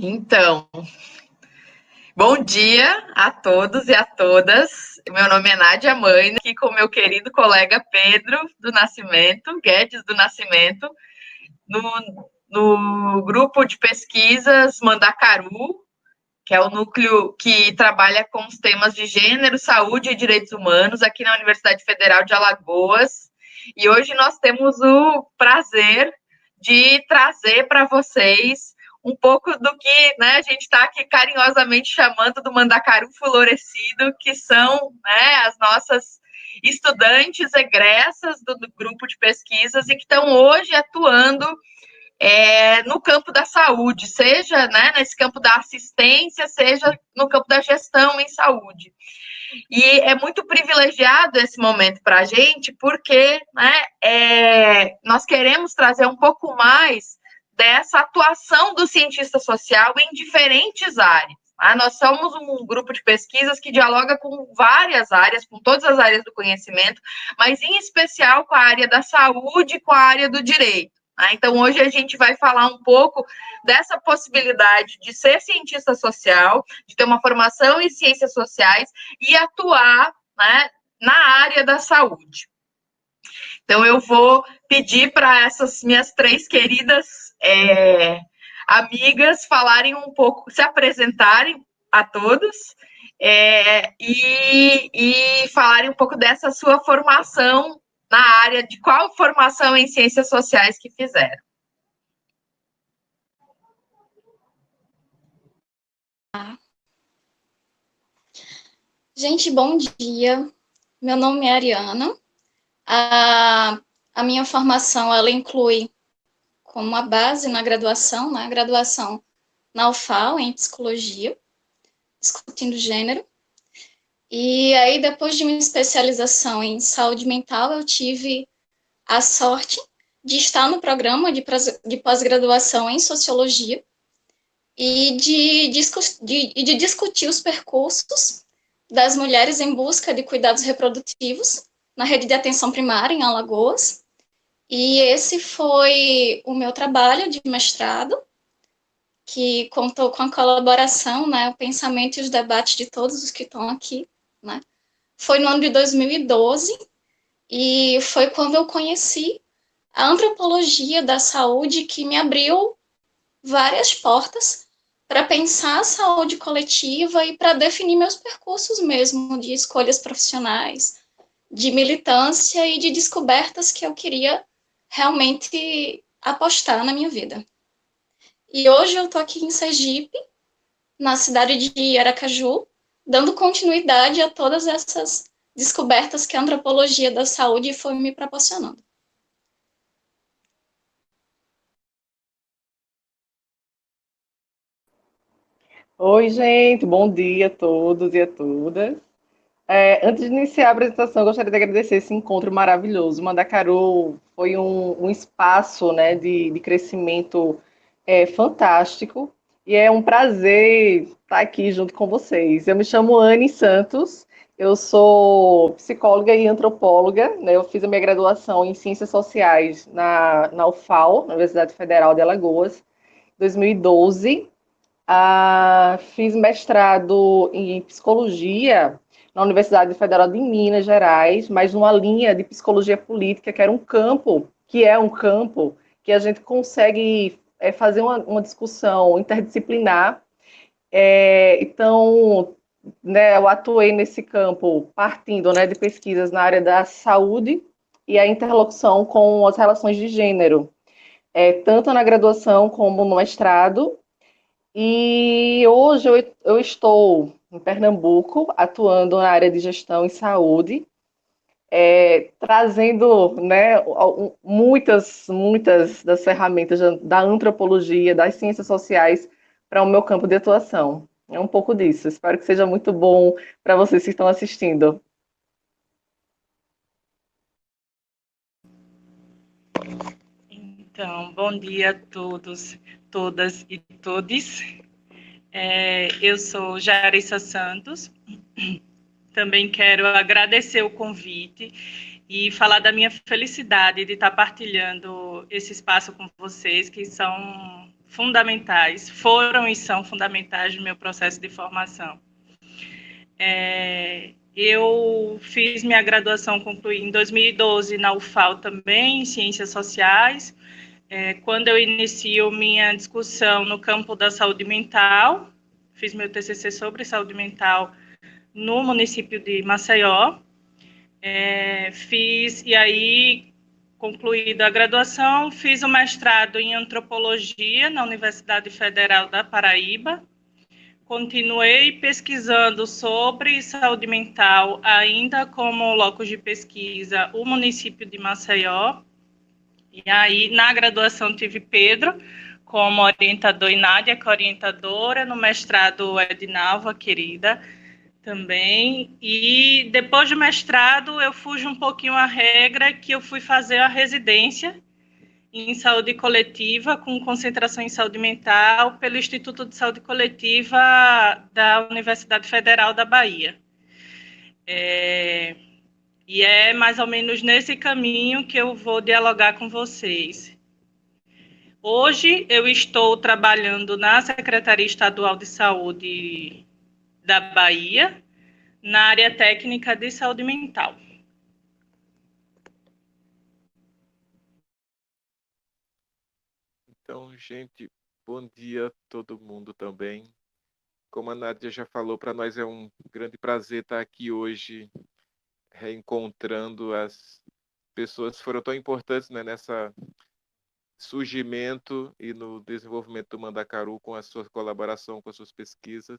Então, bom dia a todos e a todas. Meu nome é Nádia Mãe, aqui com meu querido colega Pedro do Nascimento, Guedes do Nascimento, no grupo de pesquisas Mandacaru, que é o núcleo que trabalha com os temas de gênero, saúde e direitos humanos aqui na Universidade Federal de Alagoas. E hoje nós temos o prazer de trazer para vocês um pouco do que, né, a gente está aqui carinhosamente chamando do Mandacaru Florescido, que são, né, as nossas estudantes egressas do grupo de pesquisas e que estão hoje atuando no campo da saúde, seja, né, nesse campo da assistência, seja no campo da gestão em saúde. E é muito privilegiado esse momento para a gente, porque, né, nós queremos trazer um pouco mais dessa atuação do cientista social em diferentes áreas. Tá? Nós somos um grupo de pesquisas que dialoga com várias áreas, com todas as áreas do conhecimento, mas em especial com a área da saúde e com a área do direito. Então, hoje a gente vai falar um pouco dessa possibilidade de ser cientista social, de ter uma formação em ciências sociais e atuar, né, na área da saúde. Então, eu vou pedir para essas minhas três queridas amigas falarem um pouco, se apresentarem a todos e falarem um pouco dessa sua formação na área, de qual formação em ciências sociais que fizeram. Gente, bom dia. Meu nome é Ariana. A minha formação, ela inclui como uma base na graduação, né? Graduação na UFAL, em Psicologia, discutindo gênero. E aí, depois de uma especialização em saúde mental, eu tive a sorte de estar no programa de pós-graduação em Sociologia e de discutir os percursos das mulheres em busca de cuidados reprodutivos na rede de atenção primária em Alagoas. E esse foi o meu trabalho de mestrado, que contou com a colaboração, né, o pensamento e os debates de todos os que estão aqui, né? Foi no ano de 2012 e foi quando eu conheci a antropologia da saúde, que me abriu várias portas para pensar a saúde coletiva e para definir meus percursos mesmo de escolhas profissionais, de militância e de descobertas que eu queria realmente apostar na minha vida. E hoje eu estou aqui em Sergipe, na cidade de Aracaju, dando continuidade a todas essas descobertas que a antropologia da saúde foi me proporcionando. Oi, gente, bom dia a todos e a todas. Antes de iniciar a apresentação, eu gostaria de agradecer esse encontro maravilhoso. Mandacaru foi um espaço, né, de crescimento fantástico e é um prazer estar aqui junto com vocês. Eu me chamo Anne Santos, eu sou psicóloga e antropóloga, né, eu fiz a minha graduação em Ciências Sociais na UFAL, na Universidade Federal de Alagoas, em 2012. Fiz mestrado em psicologia na Universidade Federal de Minas Gerais, mas numa linha de psicologia política, que era um campo, que a gente consegue fazer uma discussão interdisciplinar. Então, né, eu atuei nesse campo partindo, né, de pesquisas na área da saúde e a interlocução com as relações de gênero, tanto na graduação como no mestrado. E hoje eu estou em Pernambuco, atuando na área de gestão em saúde, trazendo, né, muitas das ferramentas da antropologia, das ciências sociais para o meu campo de atuação. É um pouco disso. Espero que seja muito bom para vocês que estão assistindo. Então, bom dia a todos, todas e todes. Eu sou Jarissa Santos. Também quero agradecer o convite e falar da minha felicidade de estar partilhando esse espaço com vocês, que são fundamentais, foram e são fundamentais no meu processo de formação. Eu fiz minha graduação, concluí em 2012 na UFAL também, em Ciências Sociais, quando eu inicio minha discussão no campo da saúde mental, fiz meu TCC sobre saúde mental no município de Maceió, e aí, concluída a graduação, fiz o mestrado em antropologia na Universidade Federal da Paraíba, continuei pesquisando sobre saúde mental, ainda como locus de pesquisa, o município de Maceió. E aí, na graduação, tive Pedro como orientador e Nádia, que é orientadora, no mestrado Ednalva, querida, também. E depois do mestrado, eu fujo um pouquinho a regra, que eu fui fazer a residência em saúde coletiva, com concentração em saúde mental, pelo Instituto de Saúde Coletiva da Universidade Federal da Bahia. E é mais ou menos nesse caminho que eu vou dialogar com vocês. Hoje eu estou trabalhando na Secretaria Estadual de Saúde da Bahia, na área técnica de saúde mental. Então, gente, bom dia a todo mundo também. Como a Nádia já falou, para nós é um grande prazer estar aqui hoje, reencontrando as pessoas que foram tão importantes, né, nessa surgimento e no desenvolvimento do Mandacaru, com a sua colaboração, com as suas pesquisas.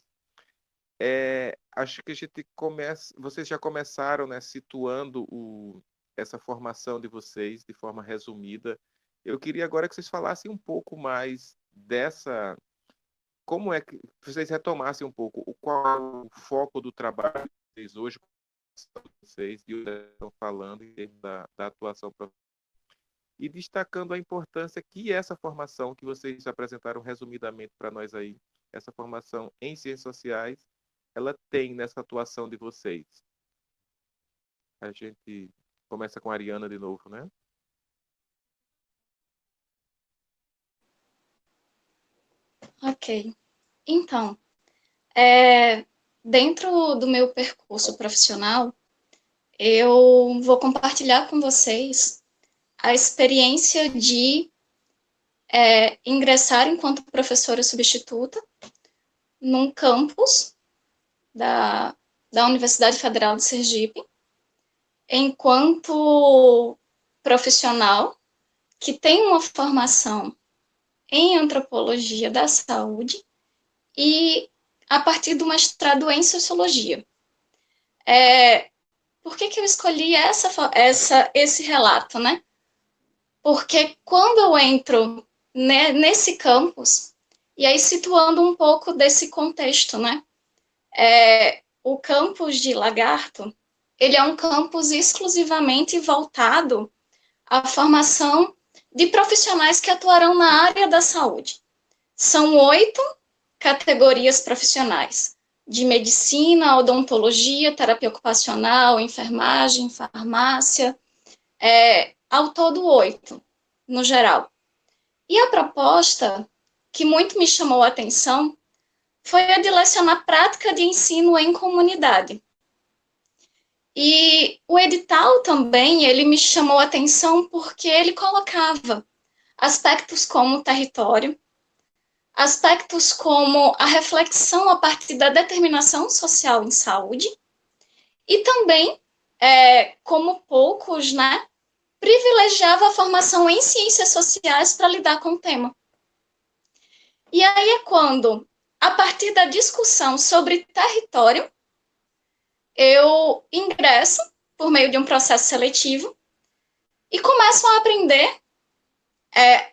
Acho que a gente começa, vocês já começaram, né, situando essa formação de vocês de forma resumida. Eu queria agora que vocês falassem um pouco mais dessa, como é que vocês retomassem um pouco qual é o foco do trabalho de vocês hoje, vocês e estão falando em termos da atuação profissional, e destacando a importância que essa formação que vocês apresentaram resumidamente para nós aí, essa formação em ciências sociais, ela tem nessa atuação de vocês. A gente começa com a Ariana de novo, né? Ok. Então, dentro do meu percurso profissional, eu vou compartilhar com vocês a experiência de ingressar enquanto professora substituta num campus da Universidade Federal de Sergipe, enquanto profissional que tem uma formação em antropologia da saúde e a partir do mestrado em sociologia. Por que eu escolhi esse relato, né? Porque quando eu entro nesse campus, e aí situando um pouco desse contexto, né? O campus de Lagarto, ele é um campus exclusivamente voltado à formação de profissionais que atuarão na área da saúde. São 8 categorias profissionais, de medicina, odontologia, terapia ocupacional, enfermagem, farmácia, ao todo 8, no geral. E a proposta, que muito me chamou a atenção, foi a de lecionar prática de ensino em comunidade. E o edital também, ele me chamou a atenção porque ele colocava aspectos como território, aspectos como a reflexão a partir da determinação social em saúde, e também, como poucos, né, privilegiava a formação em ciências sociais para lidar com o tema. E aí é quando, a partir da discussão sobre território, eu ingresso por meio de um processo seletivo e começo a aprender,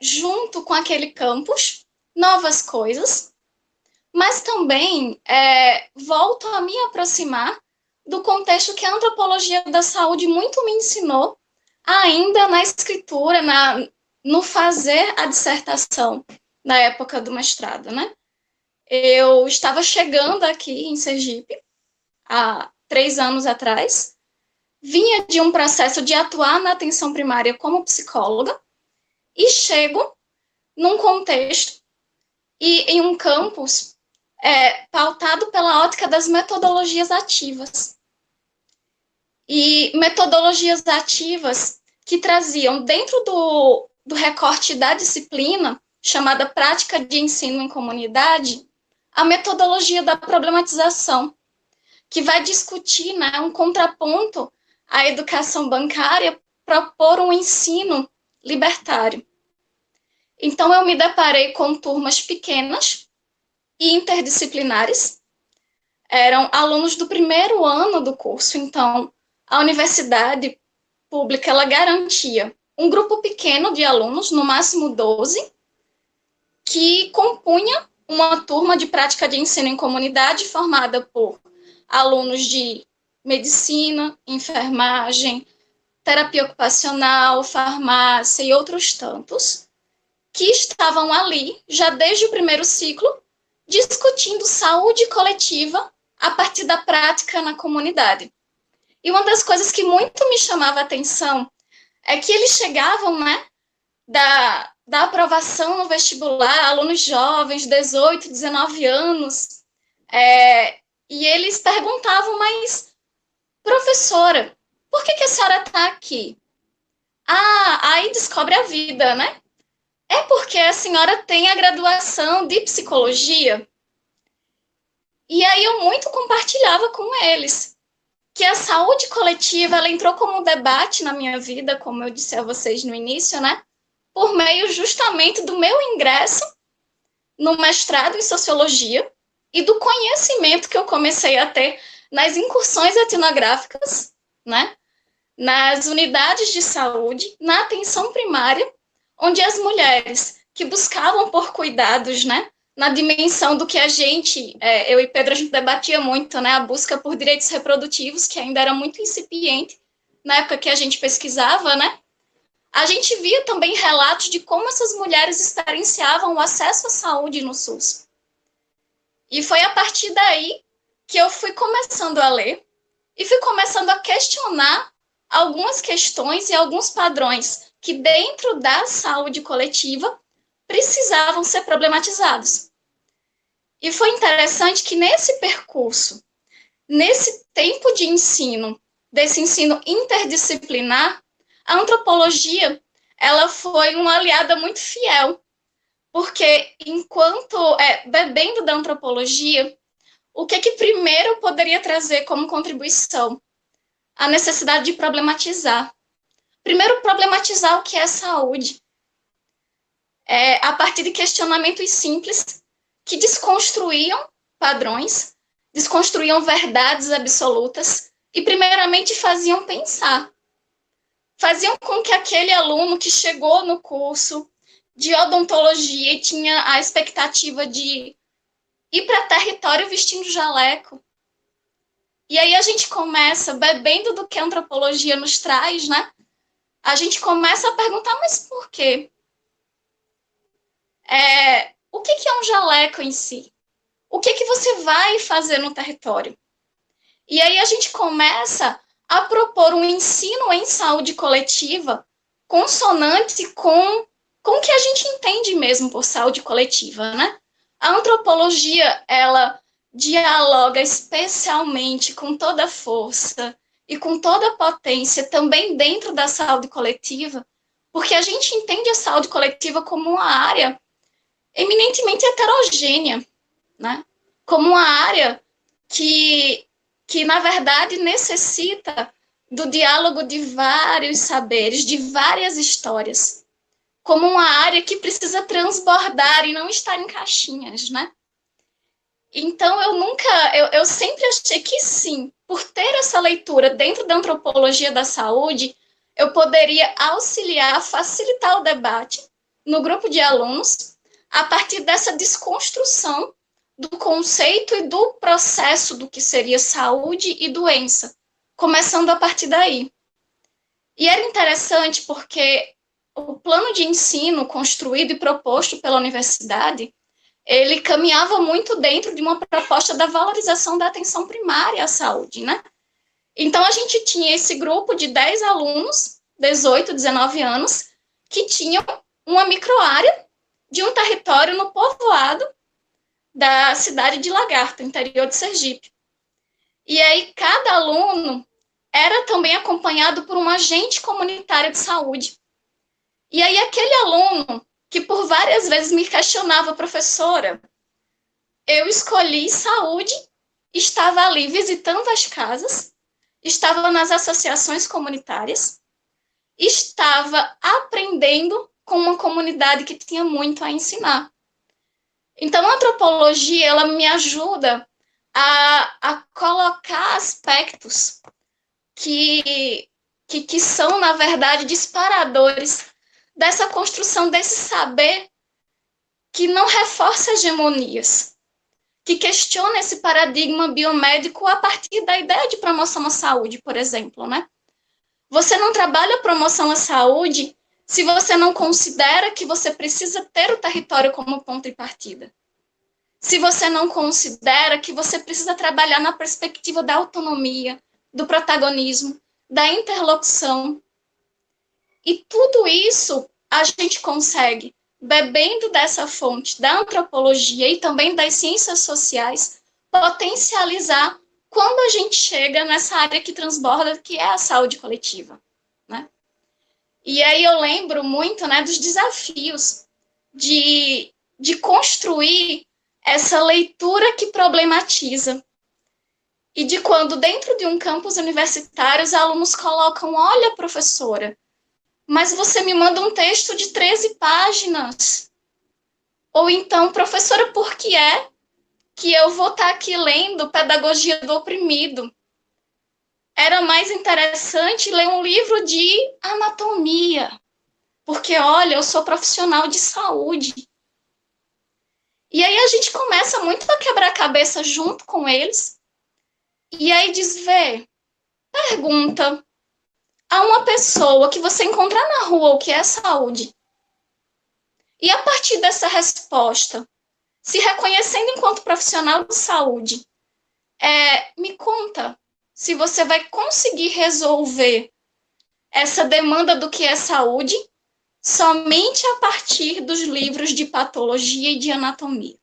junto com aquele campus, novas coisas, mas também volto a me aproximar do contexto que a antropologia da saúde muito me ensinou, ainda na escritura, no fazer a dissertação, na época do mestrado, né? Eu estava chegando aqui em Sergipe, há 3 anos atrás, vinha de um processo de atuar na atenção primária como psicóloga, e chego num contexto e em um campus pautado pela ótica das metodologias ativas. E metodologias ativas que traziam dentro do recorte da disciplina, chamada prática de ensino em comunidade, a metodologia da problematização, que vai discutir, né, um contraponto à educação bancária, propor um ensino libertário. Então, eu me deparei com turmas pequenas e interdisciplinares. Eram alunos do primeiro ano do curso, então a universidade pública ela garantia um grupo pequeno de alunos, no máximo 12, que compunha uma turma de prática de ensino em comunidade formada por alunos de medicina, enfermagem, terapia ocupacional, farmácia e outros tantos, que estavam ali, já desde o primeiro ciclo, discutindo saúde coletiva a partir da prática na comunidade. E uma das coisas que muito me chamava a atenção é que eles chegavam, né, da aprovação no vestibular, alunos jovens, 18, 19 anos, e eles perguntavam, mas, professora, por que a senhora está aqui? Ah, aí descobre a vida, né? É porque a senhora tem a graduação de psicologia. E aí eu muito compartilhava com eles que a saúde coletiva ela entrou como um debate na minha vida, como eu disse a vocês no início, né? Por meio justamente do meu ingresso no mestrado em sociologia e do conhecimento que eu comecei a ter nas incursões etnográficas, né? Nas unidades de saúde, na atenção primária, onde as mulheres que buscavam por cuidados, né? Na dimensão do que a gente, eu e Pedro, a gente debatia muito, né? A busca por direitos reprodutivos, que ainda era muito incipiente na época que a gente pesquisava, né? A gente via também relatos de como essas mulheres experienciavam o acesso à saúde no SUS. E foi a partir daí que eu fui começando a ler e fui começando a questionar algumas questões e alguns padrões que dentro da saúde coletiva precisavam ser problematizados. E foi interessante que nesse percurso, nesse tempo de ensino, desse ensino interdisciplinar, a antropologia ela foi uma aliada muito fiel, porque enquanto bebendo da antropologia, o que primeiro eu poderia trazer como contribuição? A necessidade de problematizar. Primeiro, problematizar o que é saúde. A partir de questionamentos simples que desconstruíam padrões, desconstruíam verdades absolutas e, primeiramente, faziam pensar. Faziam com que aquele aluno que chegou no curso de odontologia e tinha a expectativa de ir para território vestindo jaleco. E aí a gente começa, bebendo do que a antropologia nos traz, né? A gente começa a perguntar, mas por quê? O que é um jaleco em si? O que você vai fazer no território? E aí a gente começa a propor um ensino em saúde coletiva consonante com o que a gente entende mesmo por saúde coletiva, né? A antropologia, ela dialoga especialmente com toda a força e com toda a potência também dentro da saúde coletiva, porque a gente entende a saúde coletiva como uma área eminentemente heterogênea, né? Como uma área que na verdade, necessita do diálogo de vários saberes, de várias histórias, como uma área que precisa transbordar e não estar em caixinhas, né? Então, eu sempre achei que sim, por ter essa leitura dentro da antropologia da saúde, eu poderia auxiliar, facilitar o debate no grupo de alunos, a partir dessa desconstrução do conceito e do processo do que seria saúde e doença, começando a partir daí. E era interessante porque o plano de ensino construído e proposto pela universidade, ele caminhava muito dentro de uma proposta da valorização da atenção primária à saúde, né? Então, a gente tinha esse grupo de 10 alunos, 18, 19 anos, que tinham uma microárea de um território no povoado da cidade de Lagarto, interior de Sergipe. E aí cada aluno era também acompanhado por um agente comunitário de saúde. E aí aquele aluno que por várias vezes me questionava, professora, eu escolhi saúde, estava ali visitando as casas, estava nas associações comunitárias, estava aprendendo com uma comunidade que tinha muito a ensinar. Então, a antropologia, ela me ajuda a colocar aspectos que são, na verdade, disparadores dessa construção desse saber que não reforça hegemonias, que questiona esse paradigma biomédico a partir da ideia de promoção à saúde, por exemplo, né? Você não trabalha a promoção à saúde se você não considera que você precisa ter o território como ponto de partida. Se você não considera que você precisa trabalhar na perspectiva da autonomia, do protagonismo, da interlocução. E tudo isso a gente consegue, bebendo dessa fonte da antropologia e também das ciências sociais, potencializar quando a gente chega nessa área que transborda, que é a saúde coletiva, né? E aí eu lembro muito, né, dos desafios de construir essa leitura que problematiza. E de quando, dentro de um campus universitário, os alunos colocam, olha, professora, mas você me manda um texto de 13 páginas. Ou então, professora, por que é que eu vou estar aqui lendo Pedagogia do Oprimido? Era mais interessante ler um livro de anatomia, porque, olha, eu sou profissional de saúde. E aí a gente começa muito a quebrar a cabeça junto com eles, e aí pergunta a uma pessoa que você encontrar na rua o que é saúde. E a partir dessa resposta, se reconhecendo enquanto profissional de saúde, me conta se você vai conseguir resolver essa demanda do que é saúde somente a partir dos livros de patologia e de anatomia.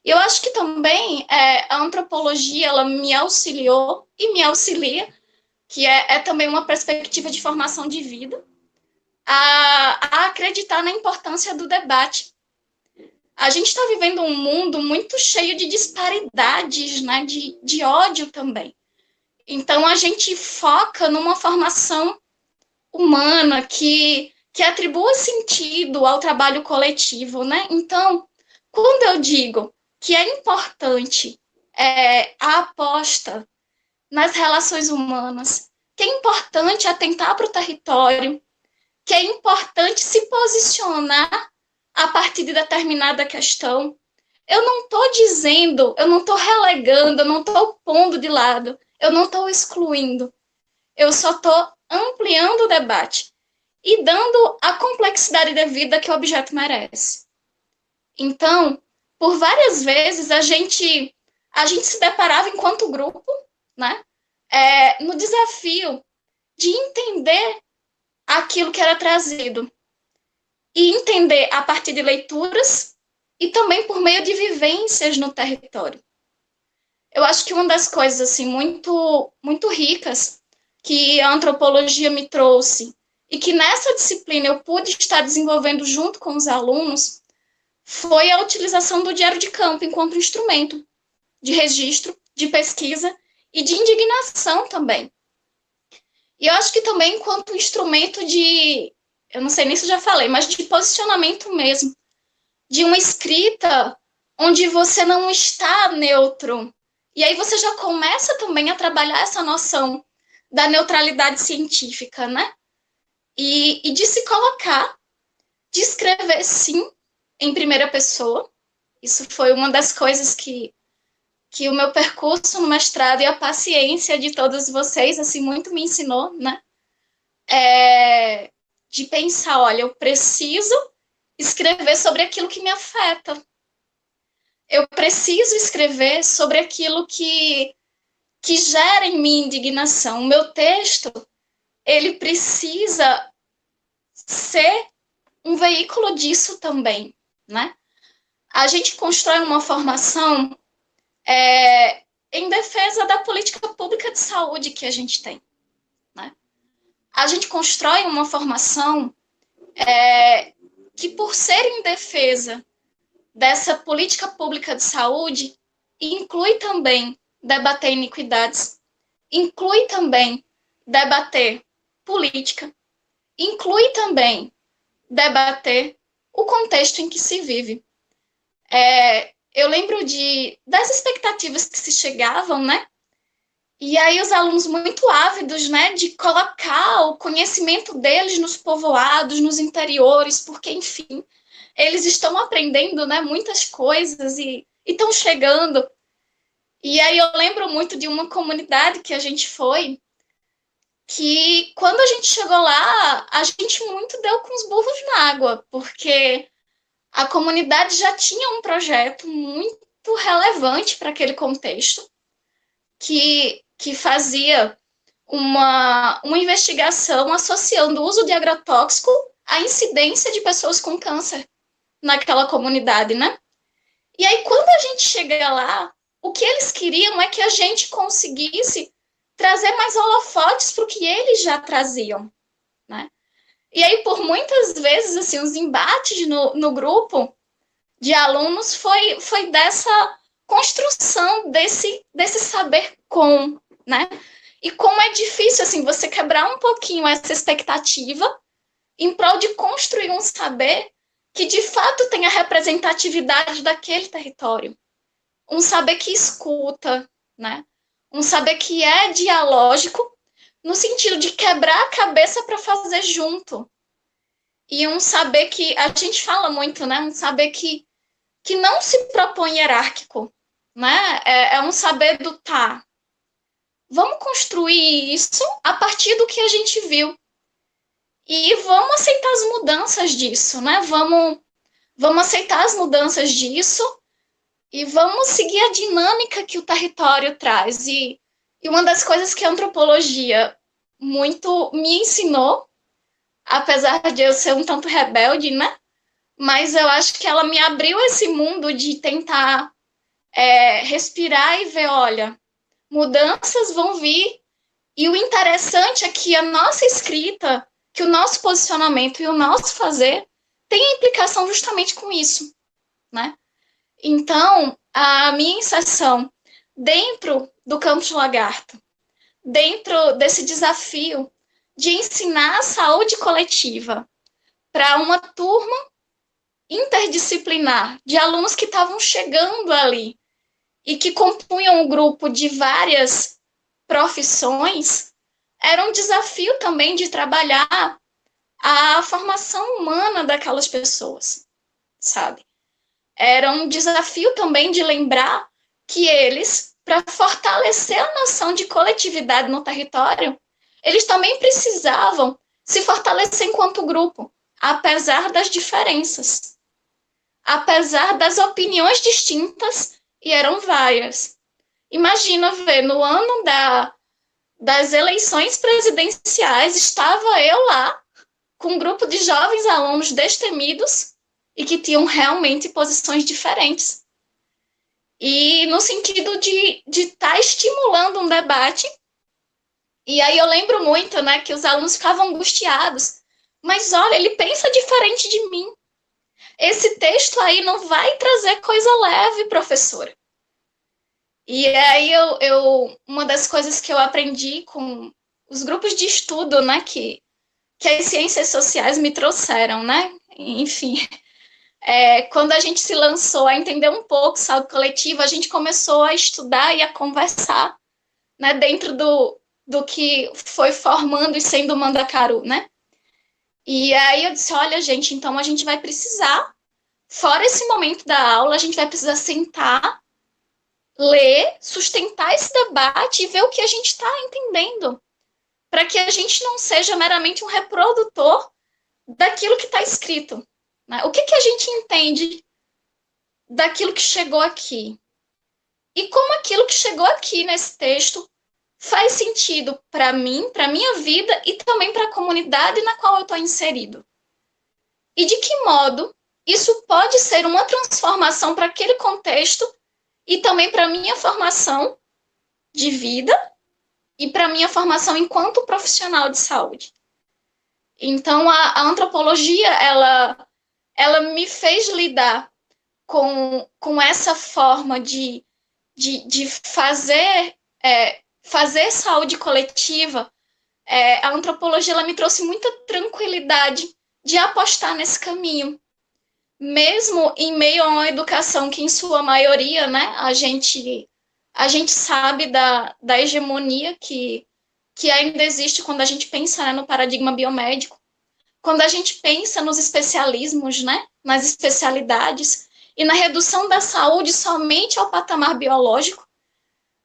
Eu acho que também a antropologia ela me auxiliou e me auxilia, que é também uma perspectiva de formação de vida, a acreditar na importância do debate. A gente está vivendo um mundo muito cheio de disparidades, né, de ódio também. Então, a gente foca numa formação humana que atribua sentido ao trabalho coletivo, né? Então, quando eu digo que é importante a aposta nas relações humanas, que é importante atentar para o território, que é importante se posicionar a partir de determinada questão, eu não estou dizendo, eu não estou relegando, eu não estou pondo de lado, eu não estou excluindo, eu só estou ampliando o debate e dando a complexidade de vida que o objeto merece. Então, por várias vezes, a gente se deparava enquanto grupo, né, no desafio de entender aquilo que era trazido e entender a partir de leituras e também por meio de vivências no território. Eu acho que uma das coisas assim muito muito ricas que a antropologia me trouxe e que nessa disciplina eu pude estar desenvolvendo junto com os alunos foi a utilização do diário de campo enquanto instrumento de registro, de pesquisa e de indignação também. E eu acho que também enquanto instrumento de, eu não sei nem se eu já falei, mas de posicionamento mesmo, de uma escrita onde você não está neutro. E aí você já começa também a trabalhar essa noção da neutralidade científica, né? E de se colocar, de escrever, sim, em primeira pessoa. Isso foi uma das coisas que o meu percurso no mestrado e a paciência de todos vocês, assim, muito me ensinou, né? De pensar, olha, eu preciso escrever sobre aquilo que me afeta. Eu preciso escrever sobre aquilo que gera em mim indignação. O meu texto, ele precisa ser um veículo disso também, né? A gente constrói uma formação em defesa da política pública de saúde que a gente tem, né? A gente constrói uma formação que, por ser em defesa dessa política pública de saúde, inclui também debater iniquidades, inclui também debater política, inclui também debater o contexto em que se vive. Eu lembro das expectativas que se chegavam, né? E aí os alunos muito ávidos, né, de colocar o conhecimento deles nos povoados, nos interiores, porque, enfim, eles estão aprendendo, né, muitas coisas e estão chegando. E aí eu lembro muito de uma comunidade que a gente foi, que quando a gente chegou lá, a gente muito deu com os burros na água, porque a comunidade já tinha um projeto muito relevante para aquele contexto, que fazia uma investigação associando o uso de agrotóxico à incidência de pessoas com câncer naquela comunidade, né? E aí, quando a gente chega lá, o que eles queriam é que a gente conseguisse trazer mais holofotes para o que eles já traziam, né? E aí, por muitas vezes, assim, os embates no grupo de alunos foi dessa construção desse saber com, né? E como é difícil, assim, você quebrar um pouquinho essa expectativa em prol de construir um saber que, de fato, tenha representatividade daquele território. Um saber que escuta, né? Um saber que é dialógico, no sentido de quebrar a cabeça para fazer junto. E um saber que, a gente fala muito, né? Um saber que não se propõe hierárquico, né? É um saber do tá. Vamos construir isso a partir do que a gente viu. E vamos aceitar as mudanças disso, né? Vamos aceitar as mudanças disso e vamos seguir a dinâmica que o território traz. E uma das coisas que a antropologia muito me ensinou, apesar de eu ser um tanto rebelde, né? Mas eu acho que ela me abriu esse mundo de tentar respirar e ver, olha, mudanças vão vir, e o interessante é que a nossa escrita, que o nosso posicionamento e o nosso fazer tem implicação justamente com isso, né? Então, a minha inserção dentro do Campus Lagarto, dentro desse desafio de ensinar a saúde coletiva para uma turma interdisciplinar de alunos que estavam chegando ali e que compunham um grupo de várias profissões, era um desafio também de trabalhar a formação humana daquelas pessoas, sabe? Era um desafio também de lembrar que eles, para fortalecer a noção de coletividade no território, eles também precisavam se fortalecer enquanto grupo, apesar das diferenças, apesar das opiniões distintas, e eram várias. Imagina ver, no ano das eleições presidenciais, estava eu lá, com um grupo de jovens alunos destemidos e que tinham realmente posições diferentes. E no sentido de estar estimulando um debate. E aí eu lembro muito, né, que os alunos ficavam angustiados. Mas olha, ele pensa diferente de mim. Esse texto aí não vai trazer coisa leve, professora. E aí uma das coisas que eu aprendi com os grupos de estudo, né, que as ciências sociais me trouxeram, né? Enfim, quando a gente se lançou a entender um pouco saúde coletiva, a gente começou a estudar e a conversar, né, dentro do que foi formando e sendo o Mandacaru, né? E aí eu disse, olha, gente, então a gente vai precisar, fora esse momento da aula, a gente vai precisar sentar, ler, sustentar esse debate e ver o que a gente está entendendo, para que a gente não seja meramente um reprodutor daquilo que está escrito. Né? O que a gente entende daquilo que chegou aqui? E como aquilo que chegou aqui nesse texto faz sentido para mim, para a minha vida e também para a comunidade na qual eu estou inserido. e de que modo isso pode ser uma transformação para aquele contexto e também para a minha formação de vida e para a minha formação enquanto profissional de saúde. Então, a antropologia, ela me fez lidar com essa forma de fazer saúde coletiva. A antropologia, ela me trouxe muita tranquilidade de apostar nesse caminho. Mesmo em meio a uma educação que, em sua maioria, né, a gente sabe da hegemonia que ainda existe quando a gente pensa, né, no paradigma biomédico, quando a gente pensa nos especialismos, né, nas especialidades, e na redução da saúde somente ao patamar biológico,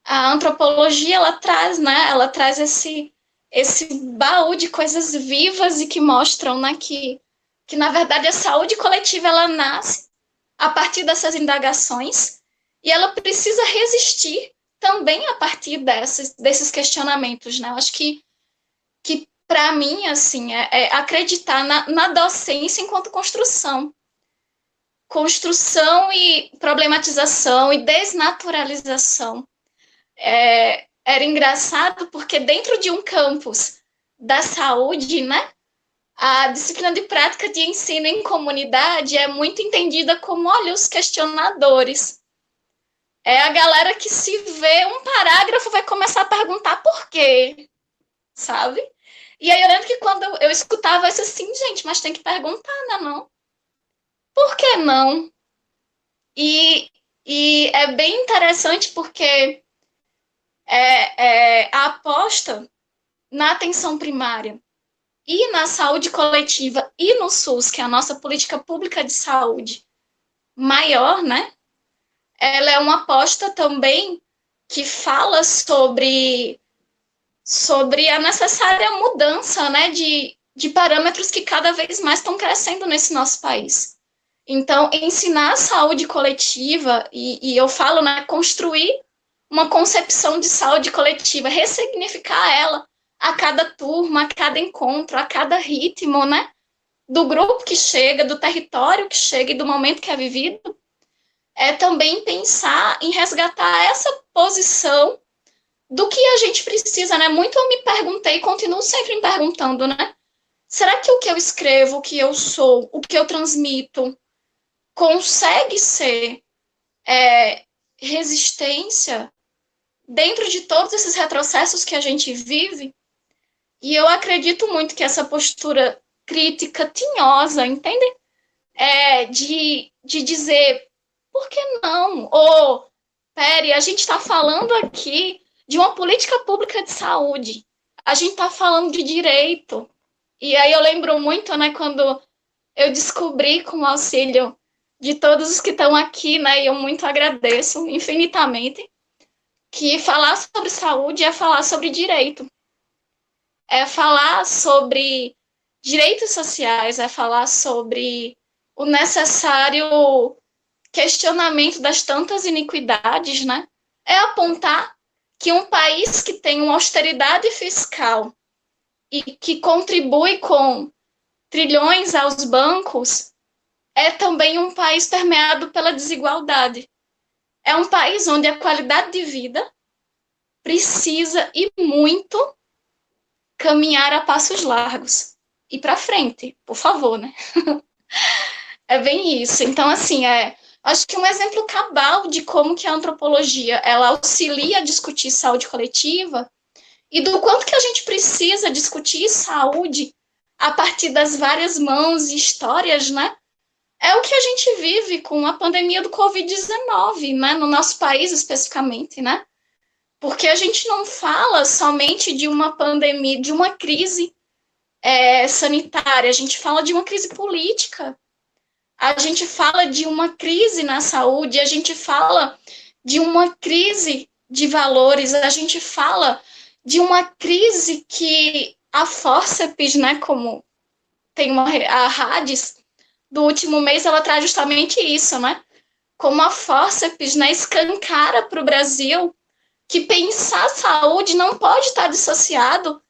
a antropologia, ela traz esse baú de coisas vivas e que mostram, né, que na verdade a saúde coletiva, ela nasce a partir dessas indagações e ela precisa resistir também a partir desses questionamentos, né? Eu acho que para mim, assim, acreditar na docência enquanto construção e problematização e desnaturalização. Era engraçado porque dentro de um campus da saúde, né, a disciplina de prática de ensino em comunidade é muito entendida como, olha, os questionadores. É a galera que, se vê um parágrafo, vai começar a perguntar por quê, sabe? E aí eu lembro que quando eu escutava isso assim, gente, mas tem que perguntar, né, não? Por que não? E é bem interessante porque a aposta na atenção primária e na saúde coletiva e no SUS, que é a nossa política pública de saúde maior, né? Ela é uma aposta também que fala sobre a necessária mudança, né, de parâmetros que cada vez mais estão crescendo nesse nosso país. Então, ensinar a saúde coletiva, e eu falo, né, construir uma concepção de saúde coletiva, ressignificar ela a cada turma, a cada encontro, a cada ritmo, né, do grupo que chega, do território que chega e do momento que é vivido, é também pensar em resgatar essa posição do que a gente precisa, né? Muito eu me perguntei e continuo sempre me perguntando, né? Será que o que eu escrevo, o que eu sou, o que eu transmito, consegue ser resistência dentro de todos esses retrocessos que a gente vive? E eu acredito muito que essa postura crítica, tinhosa, entende? De dizer, por que não? Ou, pere, a gente está falando aqui de uma política pública de saúde. A gente está falando de direito. E aí eu lembro muito, né, quando eu descobri, com o auxílio de todos os que estão aqui, né, e eu muito agradeço infinitamente, que falar sobre saúde é falar sobre direito. É falar sobre direitos sociais, é falar sobre o necessário questionamento das tantas iniquidades, né? É apontar que um país que tem uma austeridade fiscal e que contribui com trilhões aos bancos é também um país permeado pela desigualdade. É um país onde a qualidade de vida precisa e muito caminhar a passos largos. E para frente, por favor, né? É bem isso. Então, assim, acho que um exemplo cabal de como que a antropologia ela auxilia a discutir saúde coletiva e do quanto que a gente precisa discutir saúde a partir das várias mãos e histórias, né? É o que a gente vive com a pandemia do Covid-19, né? No nosso país especificamente, né? Porque a gente não fala somente de uma pandemia, de uma crise sanitária, a gente fala de uma crise política. A gente fala de uma crise na saúde, a gente fala de uma crise de valores, a gente fala de uma crise que a Fórceps, né, como tem a RADS do último mês, ela traz justamente isso, né? Como a Fórceps, né, escancara para o Brasil que pensar saúde não pode estar dissociado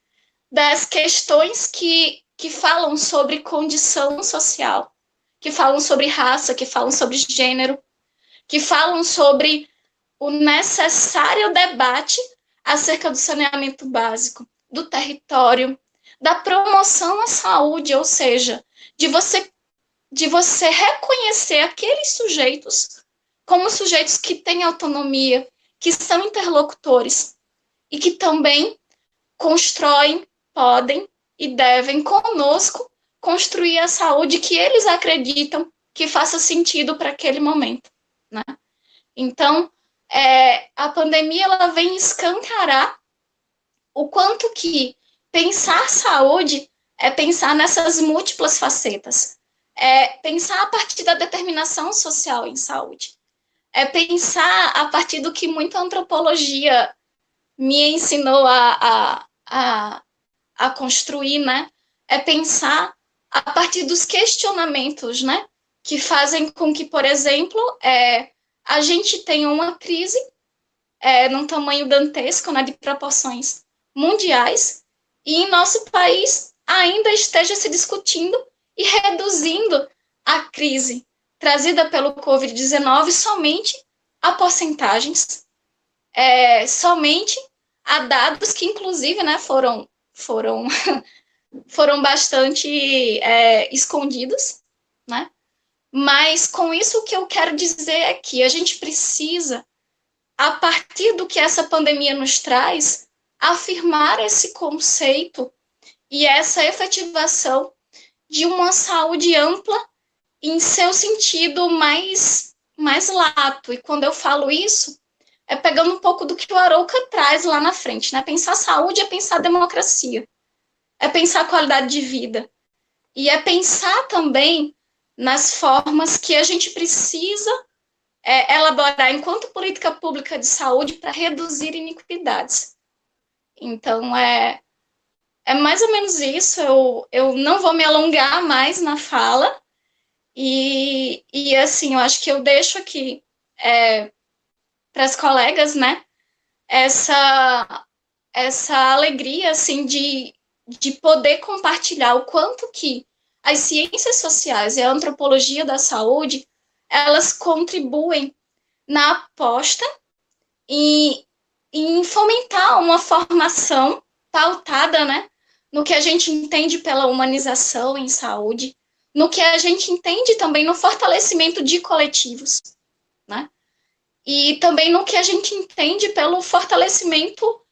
das questões que que falam sobre condição social, que falam sobre raça, que falam sobre gênero, que falam sobre o necessário debate acerca do saneamento básico, do território, da promoção à saúde, ou seja, de você reconhecer aqueles sujeitos como sujeitos que têm autonomia, que são interlocutores e que também constroem, podem e devem conosco construir a saúde que eles acreditam que faça sentido para aquele momento, né? Então, a pandemia ela vem escancarar o quanto que pensar saúde é pensar nessas múltiplas facetas, é pensar a partir da determinação social em saúde, é pensar a partir do que muita antropologia me ensinou a construir, né? É pensar a partir dos questionamentos, né? Que fazem com que, por exemplo, a gente tenha uma crise num tamanho dantesco, né? De proporções mundiais, e em nosso país ainda esteja se discutindo e reduzindo a crise trazida pelo Covid-19 somente a porcentagens, somente a dados que, inclusive, né, foram bastante escondidos, né? Mas com isso o que eu quero dizer é que a gente precisa, a partir do que essa pandemia nos traz, afirmar esse conceito e essa efetivação de uma saúde ampla em seu sentido mais lato. E quando eu falo isso, é pegando um pouco do que o Arouca traz lá na frente, né? Pensar saúde é pensar democracia, é pensar qualidade de vida, e é pensar também nas formas que a gente precisa elaborar enquanto política pública de saúde para reduzir iniquidades. Então, é mais ou menos isso. Eu não vou me alongar mais na fala, e assim, eu acho que eu deixo aqui para as colegas, né, essa alegria, assim, de poder compartilhar o quanto que as ciências sociais e a antropologia da saúde, elas contribuem na aposta em fomentar uma formação pautada, né, no que a gente entende pela humanização em saúde, no que a gente entende também no fortalecimento de coletivos, né, e também no que a gente entende pelo fortalecimento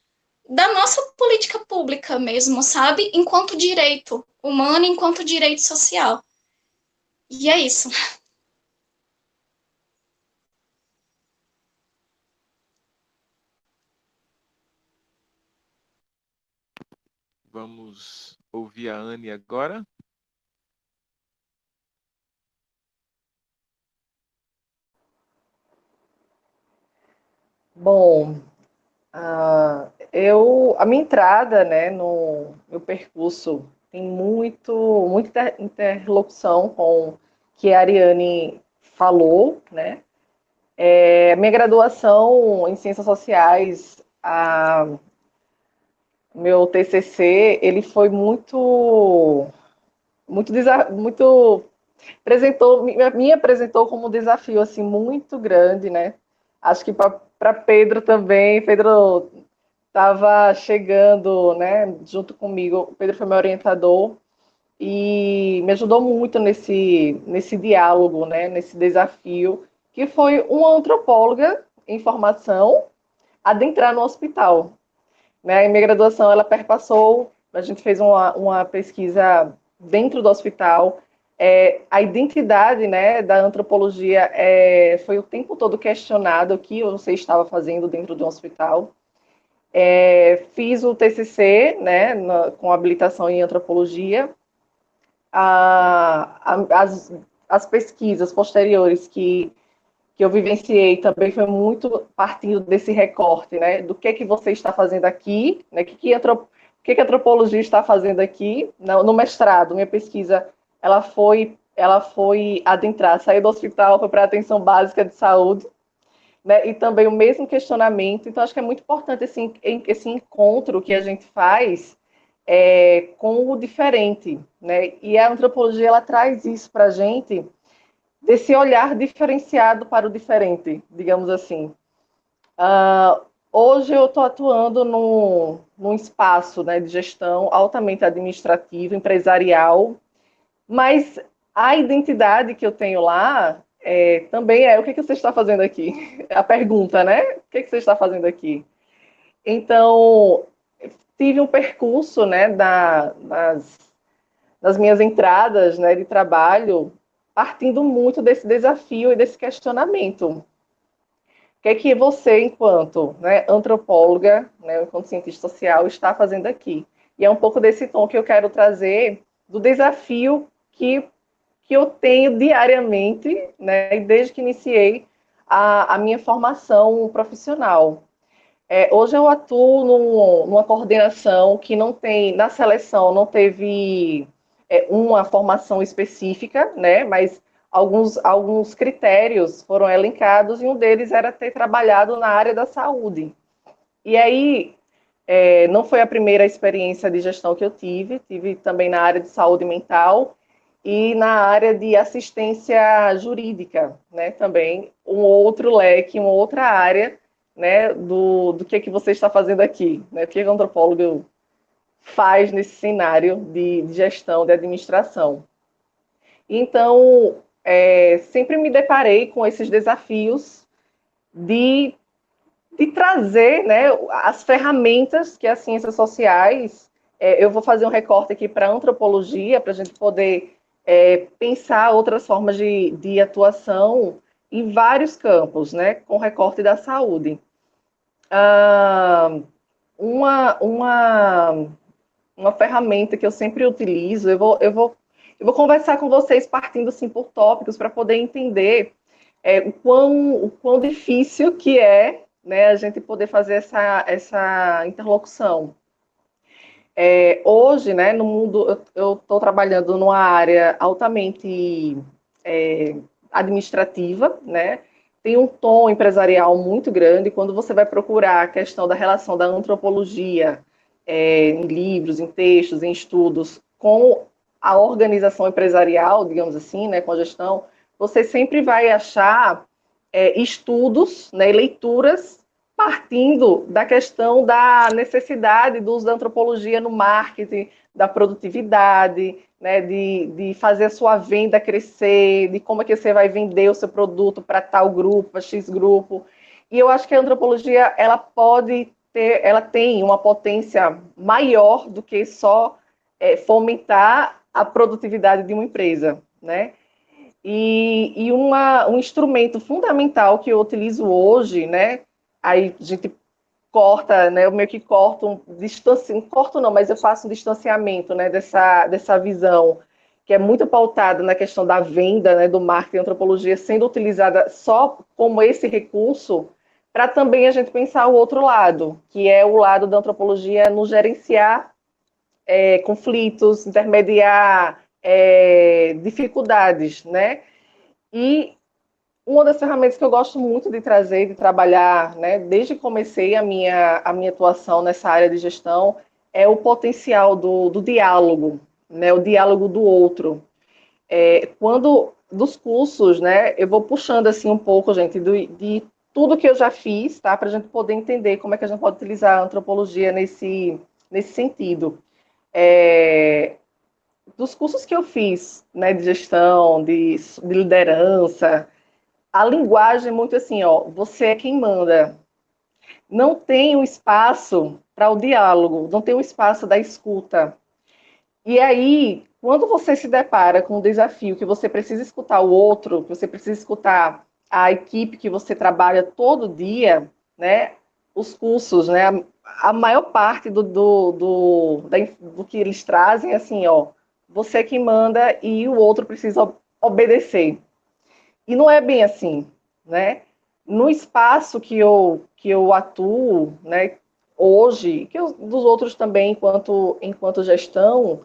da nossa política pública mesmo, sabe? Enquanto direito humano, enquanto direito social. E é isso. Vamos ouvir a Anne agora. Bom, a minha entrada, né, no meu percurso tem muita interlocução com o que a Ariane falou, né? A minha graduação em Ciências Sociais, meu TCC, ele foi muito me apresentou como um desafio assim muito grande, né? Acho que para Pedro também. Pedro estava chegando, né, junto comigo. O Pedro foi meu orientador e me ajudou muito nesse diálogo, né, nesse desafio, que foi uma antropóloga em formação adentrar no hospital, né? Em minha graduação, ela perpassou, a gente fez uma pesquisa dentro do hospital. A identidade, né, da antropologia foi o tempo todo questionado o que você estava fazendo dentro de um hospital. Fiz o TCC, né, com habilitação em antropologia. As pesquisas posteriores que eu vivenciei também foi muito partindo desse recorte, né, do que você está fazendo aqui, né, o que a antropologia está fazendo aqui no mestrado. Minha pesquisa ela foi adentrar, sair do hospital, foi para a atenção básica de saúde, né, e também o mesmo questionamento. Então acho que é muito importante esse encontro que a gente faz com o diferente, né? E a antropologia ela traz isso para a gente, desse olhar diferenciado para o diferente, digamos assim. Hoje eu estou atuando num espaço, né, de gestão altamente administrativo, empresarial, mas a identidade que eu tenho lá também o que você está fazendo aqui? A pergunta, né? O que você está fazendo aqui? Então, tive um percurso, né, das minhas entradas, né, de trabalho, partindo muito desse desafio e desse questionamento. O que é que você, enquanto, né, antropóloga, né, enquanto cientista social, está fazendo aqui? E é um pouco desse tom que eu quero trazer, do desafio que eu tenho diariamente, né, desde que iniciei a minha formação profissional. Hoje eu atuo numa coordenação que não tem, na seleção não teve uma formação específica, né, mas alguns critérios foram elencados e um deles era ter trabalhado na área da saúde. E aí, não foi a primeira experiência de gestão que eu tive também na área de saúde mental e na área de assistência jurídica, né, também um outro leque, uma outra área, né, do que você está fazendo aqui, né, o que o antropólogo faz nesse cenário de gestão, de administração. Então, sempre me deparei com esses desafios de, de trazer, né, as ferramentas que as ciências sociais, eu vou fazer um recorte aqui para a antropologia, para a gente poder pensar outras formas de atuação em vários campos, né, com recorte da saúde. Uma ferramenta que eu sempre utilizo, eu vou conversar com vocês partindo assim, por tópicos para poder entender o quão difícil que é, né, a gente poder fazer essa interlocução. Hoje, né, no mundo, eu estou trabalhando numa área altamente administrativa, né, tem um tom empresarial muito grande. Quando você vai procurar a questão da relação da antropologia em livros, em textos, em estudos, com a organização empresarial, digamos assim, né, com a gestão, você sempre vai achar estudos, né, leituras partindo da questão da necessidade do uso da antropologia no marketing, da produtividade, né, de fazer a sua venda crescer, de como é que você vai vender o seu produto para tal grupo, para X grupo. E eu acho que a antropologia ela tem uma potência maior do que só fomentar a produtividade de uma empresa, né? E um instrumento fundamental que eu utilizo hoje, né? Aí a gente corta, né? Eu meio que corto corto não, mas eu faço um distanciamento, né? Dessa visão que é muito pautada na questão da venda, né? Do marketing e antropologia sendo utilizada só como esse recurso, para também a gente pensar o outro lado, que é o lado da antropologia no gerenciar conflitos, intermediar dificuldades, né? E uma das ferramentas que eu gosto muito de trazer, de trabalhar, né, desde que comecei a minha atuação nessa área de gestão, é o potencial do diálogo, né, o diálogo do outro. Quando dos cursos, né, eu vou puxando assim um pouco, gente, de tudo que eu já fiz, tá, para a gente poder entender como é que a gente pode utilizar a antropologia nesse sentido. Dos cursos que eu fiz, né, de gestão, de liderança, a linguagem é muito assim, ó, você é quem manda. Não tem um espaço para o diálogo, não tem um espaço da escuta. E aí, quando você se depara com um desafio que você precisa escutar o outro, que você precisa escutar a equipe que você trabalha todo dia, né, os cursos, né, a maior parte do que eles trazem é assim, ó, você é quem manda e o outro precisa obedecer. E não é bem assim, né? No espaço que eu atuo, né, hoje, dos outros também, enquanto gestão,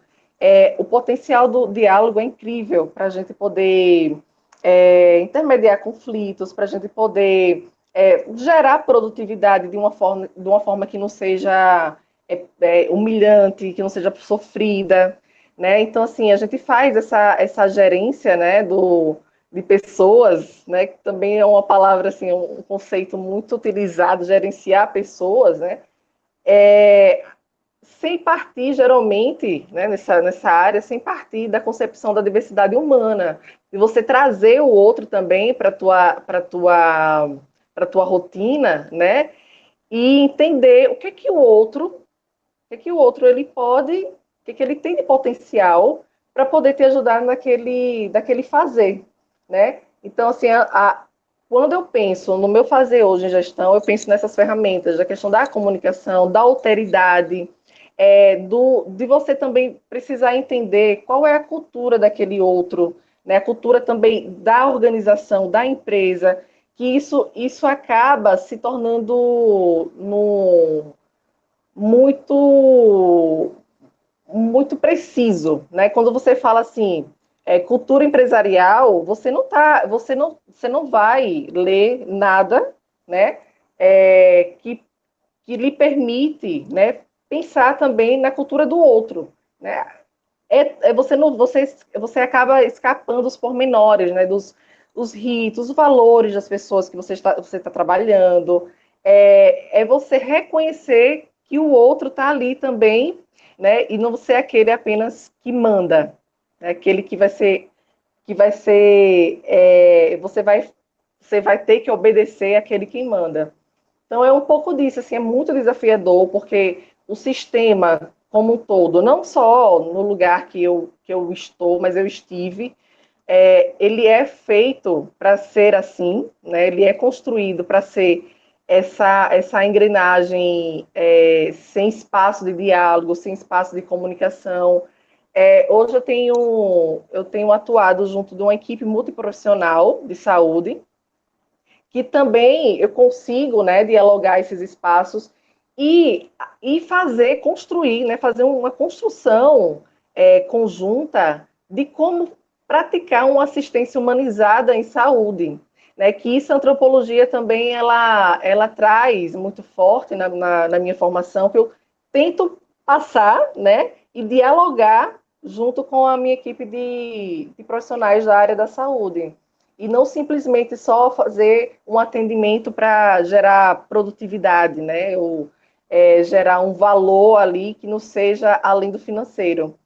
o potencial do diálogo é incrível para a gente poder intermediar conflitos, para a gente poder gerar produtividade de uma forma que não seja humilhante, que não seja sofrida, né? Então, assim, a gente faz essa gerência, né, de pessoas, né, que também é uma palavra, assim, um conceito muito utilizado, gerenciar pessoas, né, sem partir, geralmente, né, nessa área, sem partir da concepção da diversidade humana, de você trazer o outro também para tua rotina, né, e entender o que que o outro ele pode, o que ele tem de potencial para poder te ajudar daquele fazer, né? Então, assim, quando eu penso no meu fazer hoje em gestão, eu penso nessas ferramentas, da questão da comunicação, da alteridade, de você também precisar entender qual é a cultura daquele outro, né? A cultura também da organização, da empresa, que isso acaba se tornando muito muito preciso, né? Quando você fala assim, cultura empresarial, você não vai ler nada, né? Que lhe permite, né? Pensar também na cultura do outro, né? Você acaba escapando dos pormenores, né? Dos ritos, os valores das pessoas que você está trabalhando. É você reconhecer que o outro está ali também, né? E não ser aquele apenas que manda, né? Aquele que vai ser, você vai ter que obedecer aquele que manda. Então é um pouco disso, assim, é muito desafiador, porque o sistema como um todo, não só no lugar que eu estou, mas eu estive, ele é feito para ser assim, né? Ele é construído para ser essa engrenagem sem espaço de diálogo, sem espaço de comunicação. Hoje eu tenho atuado junto de uma equipe multiprofissional de saúde, que também eu consigo, né, dialogar esses espaços e, construir, né, fazer uma construção conjunta de como praticar uma assistência humanizada em saúde, né, que isso a antropologia também ela traz muito forte na minha formação, que eu tento passar, né, e dialogar junto com a minha equipe de profissionais da área da saúde e não simplesmente só fazer um atendimento para gerar produtividade, né? Ou gerar um valor ali que não seja além do financeiro.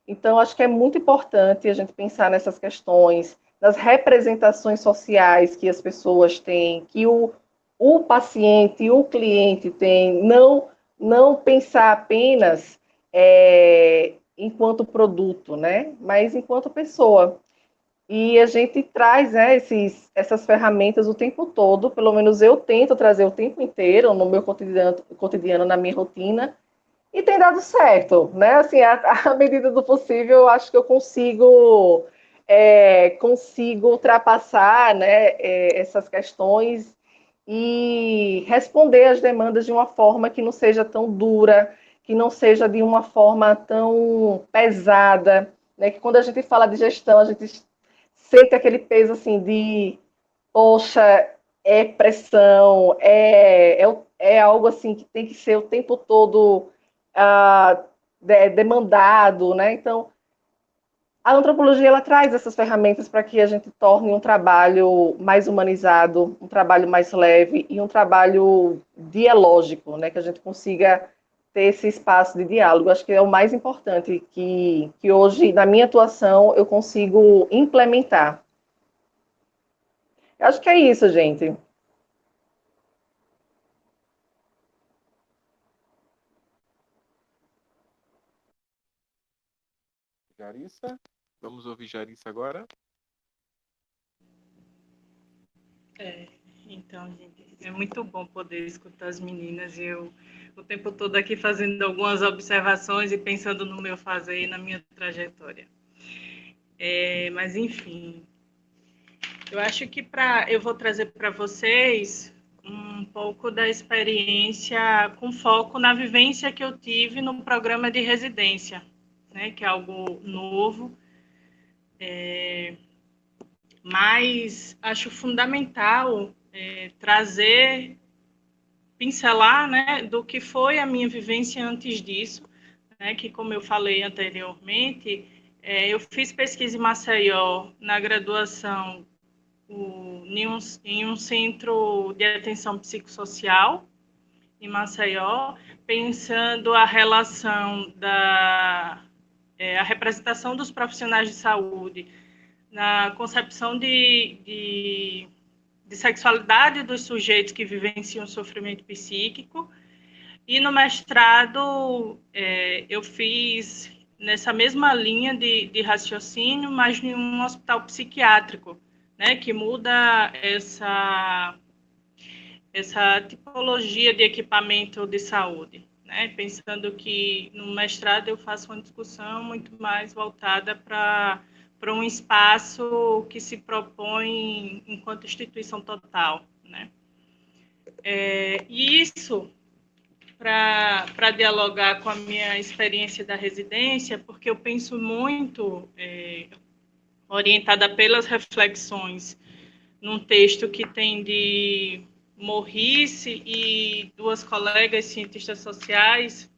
Então, acho que é muito importante a gente pensar nessas questões, nas representações sociais que as pessoas têm, que o paciente, o cliente tem, não pensar apenas enquanto produto, né? Mas enquanto pessoa. E a gente traz, né, essas ferramentas o tempo todo, pelo menos eu tento trazer o tempo inteiro no meu cotidiano, na minha rotina, e tem dado certo, né? Assim, à medida do possível, eu acho que eu consigo ultrapassar, né, essas questões e responder às demandas de uma forma que não seja tão dura, que não seja de uma forma tão pesada, né? Que quando a gente fala de gestão, a gente sente aquele peso assim de, poxa, é pressão, é algo assim que tem que ser o tempo todo demandado, né? Então, a antropologia ela traz essas ferramentas para que a gente torne um trabalho mais humanizado, um trabalho mais leve e um trabalho dialógico, né? Que a gente consiga ter esse espaço de diálogo. Acho que é o mais importante que hoje, na minha atuação, eu consigo implementar. Eu acho que é isso, gente. Jarissa? Vamos ouvir Jarissa agora? Então, gente, é muito bom poder escutar as meninas. Eu, o tempo todo aqui fazendo algumas observações e pensando no meu fazer e na minha trajetória. Mas, enfim, eu acho que eu vou trazer para vocês um pouco da experiência com foco na vivência que eu tive no programa de residência, né, que é algo novo, mas acho fundamental trazer pincelar, né, do que foi a minha vivência antes disso, né, que, como eu falei anteriormente, eu fiz pesquisa em Maceió na graduação em um centro de atenção psicossocial em Maceió, pensando a relação a representação dos profissionais de saúde na concepção de sexualidade dos sujeitos que vivenciam sofrimento psíquico. E no mestrado eu fiz nessa mesma linha de raciocínio, mas em um hospital psiquiátrico, né, que muda essa tipologia de equipamento de saúde, né, pensando que no mestrado eu faço uma discussão muito mais voltada para um espaço que se propõe enquanto instituição total, né. E isso para dialogar com a minha experiência da residência, porque eu penso muito, orientada pelas reflexões, num texto que tem de Morrice e duas colegas cientistas sociais,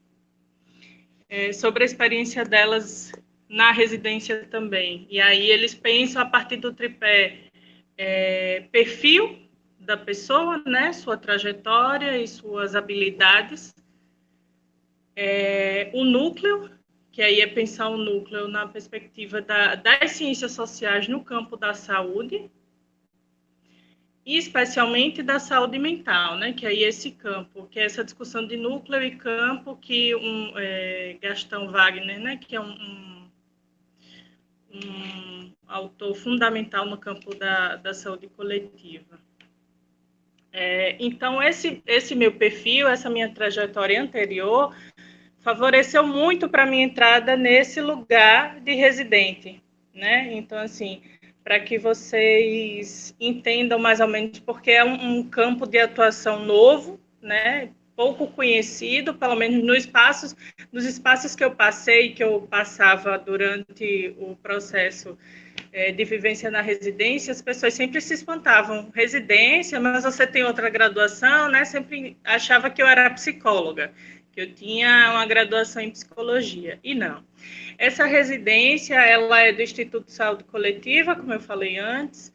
sobre a experiência delas na residência também. E aí eles pensam a partir do tripé perfil da pessoa, né, sua trajetória e suas habilidades, o núcleo, que aí é pensar o núcleo na perspectiva das ciências sociais no campo da saúde, e especialmente da saúde mental, né, que aí é esse campo, que é essa discussão de núcleo e campo que Gastão Wagner, né, que é um autor fundamental no campo da saúde coletiva. Então, esse meu perfil, essa minha trajetória anterior, favoreceu muito para a minha entrada nesse lugar de residente, né? Então, assim, para que vocês entendam mais ou menos, porque é um campo de atuação novo, né? Pouco conhecido, pelo menos nos espaços que eu passei, que eu passava durante o processo de vivência na residência, as pessoas sempre se espantavam. Residência, mas você tem outra graduação, né? Sempre achava que eu era psicóloga, que eu tinha uma graduação em psicologia, e não. Essa residência, ela é do Instituto de Saúde Coletiva, como eu falei antes,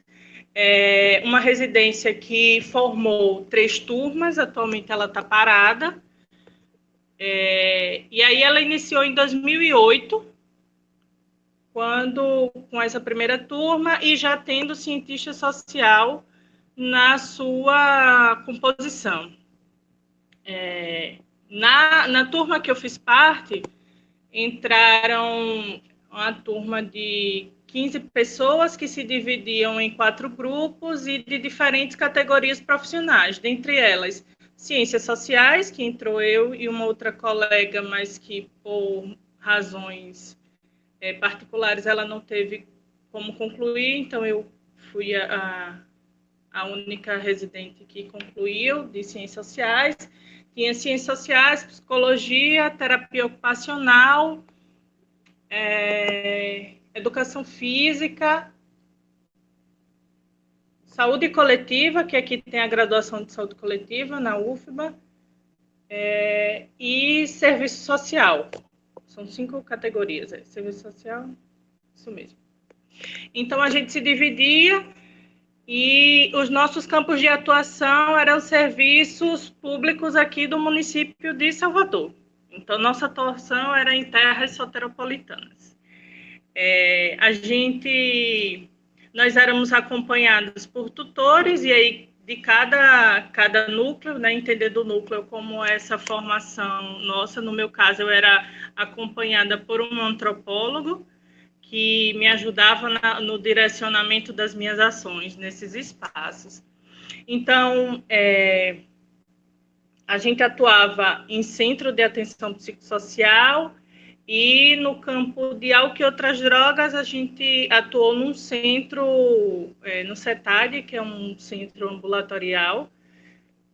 uma residência que formou 3 turmas, atualmente ela está parada, e aí ela iniciou em 2008, com essa primeira turma, e já tendo cientista social na sua composição. Na turma que eu fiz parte, entraram uma turma de 15 pessoas que se dividiam em 4 grupos e de diferentes categorias profissionais, dentre elas ciências sociais, que entrou eu e uma outra colega, mas que por razões particulares ela não teve como concluir, então eu fui a única residente que concluiu de ciências sociais. Tinha ciências sociais, psicologia, terapia ocupacional, educação física, saúde coletiva, que aqui tem a graduação de saúde coletiva na UFBA, e serviço social. São 5 categorias. Serviço social, isso mesmo. Então, a gente se dividia e os nossos campos de atuação eram serviços públicos aqui do município de Salvador. Então, nossa atuação era em terras soteropolitanas. Nós éramos acompanhados por tutores, e aí de cada núcleo, né, entender do núcleo como essa formação nossa. No meu caso, eu era acompanhada por um antropólogo, que me ajudava no direcionamento das minhas ações nesses espaços. Então, a gente atuava em centro de atenção psicossocial e no campo de álcool e outras drogas, a gente atuou num centro, no CETAD, que é um centro ambulatorial,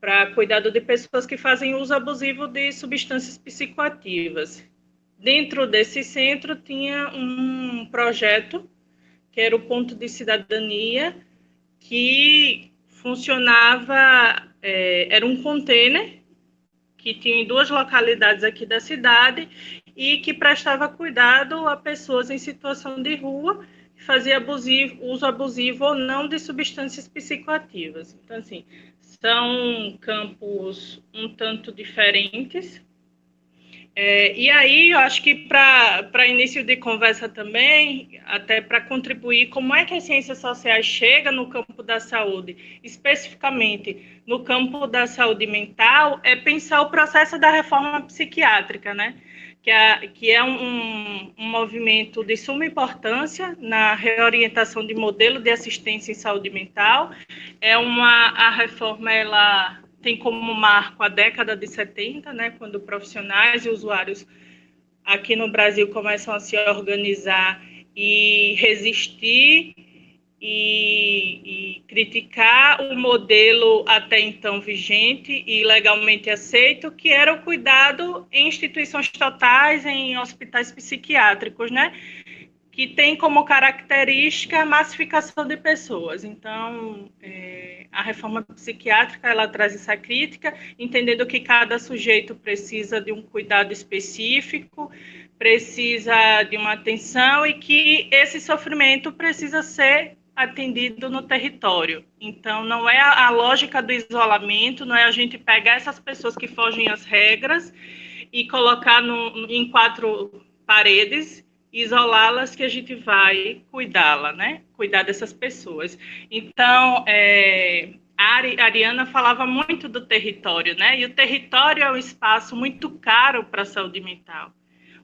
para cuidado de pessoas que fazem uso abusivo de substâncias psicoativas. Dentro desse centro tinha um projeto, que era o Ponto de Cidadania, que funcionava, era um container que tinha em 2 localidades aqui da cidade e que prestava cuidado a pessoas em situação de rua, que fazia uso abusivo ou não de substâncias psicoativas. Então, assim, são campos um tanto diferentes. E aí, eu acho que para início de conversa também, até para contribuir, como é que as ciências sociais chegam no campo da saúde, especificamente no campo da saúde mental, é pensar o processo da reforma psiquiátrica, né? Que é um movimento de suma importância na reorientação de modelo de assistência em saúde mental. A reforma, ela tem como marco a década de 70, né, quando profissionais e usuários aqui no Brasil começam a se organizar e resistir e criticar o modelo até então vigente e legalmente aceito, que era o cuidado em instituições totais, em hospitais psiquiátricos, né? Que tem como característica a massificação de pessoas. Então, a reforma psiquiátrica, ela traz essa crítica, entendendo que cada sujeito precisa de um cuidado específico, precisa de uma atenção e que esse sofrimento precisa ser atendido no território. Então, não é a lógica do isolamento, não é a gente pegar essas pessoas que fogem às regras e colocar em 4 paredes, isolá-las, que a gente vai cuidá-la, né? Cuidar dessas pessoas. Então, a Ariana falava muito do território, né? E o território é um espaço muito caro para a saúde mental.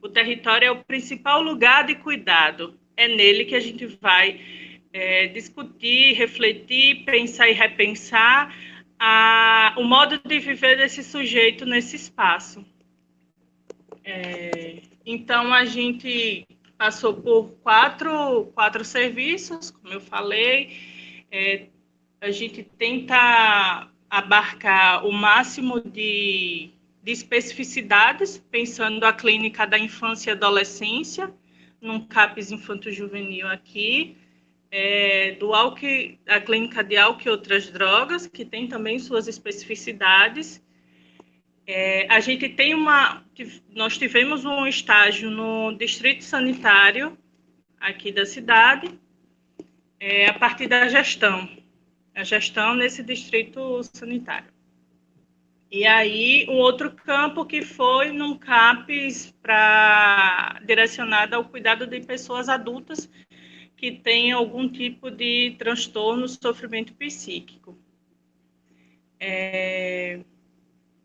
O território é o principal lugar de cuidado. É nele que a gente vai discutir, refletir, pensar e repensar o modo de viver desse sujeito nesse espaço. Então, a gente passou por quatro serviços, como eu falei. A gente tenta abarcar o máximo de especificidades, pensando a clínica da infância e adolescência, num CAPS infanto-juvenil aqui, a clínica de álcool e outras drogas, que tem também suas especificidades. Nós tivemos um estágio no distrito sanitário aqui da cidade, a partir da gestão nesse distrito sanitário. E aí, um outro campo que foi num CAPS direcionado ao cuidado de pessoas adultas que têm algum tipo de transtorno, sofrimento psíquico.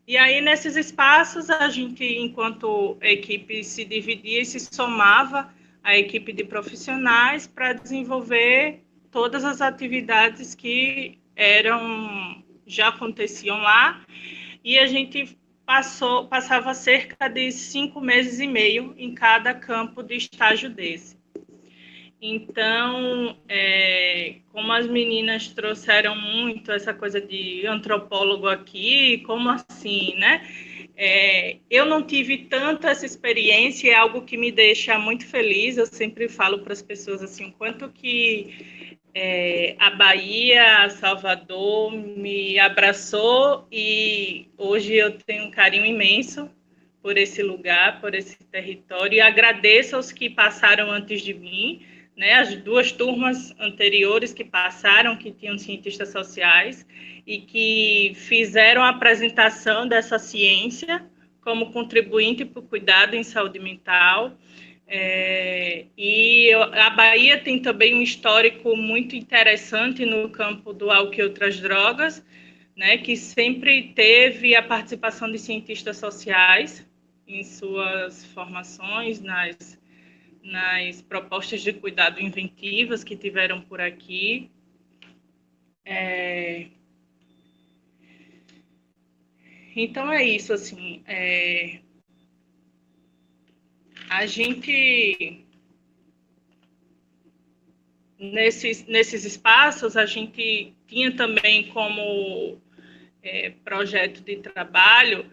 E aí, nesses espaços, a gente, enquanto equipe, se dividia e se somava à equipe de profissionais para desenvolver todas as atividades que já aconteciam lá. E a gente passava cerca de 5 meses e meio em cada campo de estágio desse. Então, como as meninas trouxeram muito essa coisa de antropólogo aqui, como assim, né? Eu não tive tanto essa experiência, é algo que me deixa muito feliz. Eu sempre falo para as pessoas assim, o quanto que a Bahia, Salvador, me abraçou, e hoje eu tenho um carinho imenso por esse lugar, por esse território, e agradeço aos que passaram antes de mim, né, as 2 turmas anteriores que passaram, que tinham cientistas sociais, e que fizeram a apresentação dessa ciência como contribuinte para o cuidado em saúde mental. E a Bahia tem também um histórico muito interessante no campo do álcool e outras drogas, né, que sempre teve a participação de cientistas sociais em suas formações, nas propostas de cuidado inventivas que tiveram por aqui. Então, é isso, assim, a gente, nesses espaços, a gente tinha também como projeto de trabalho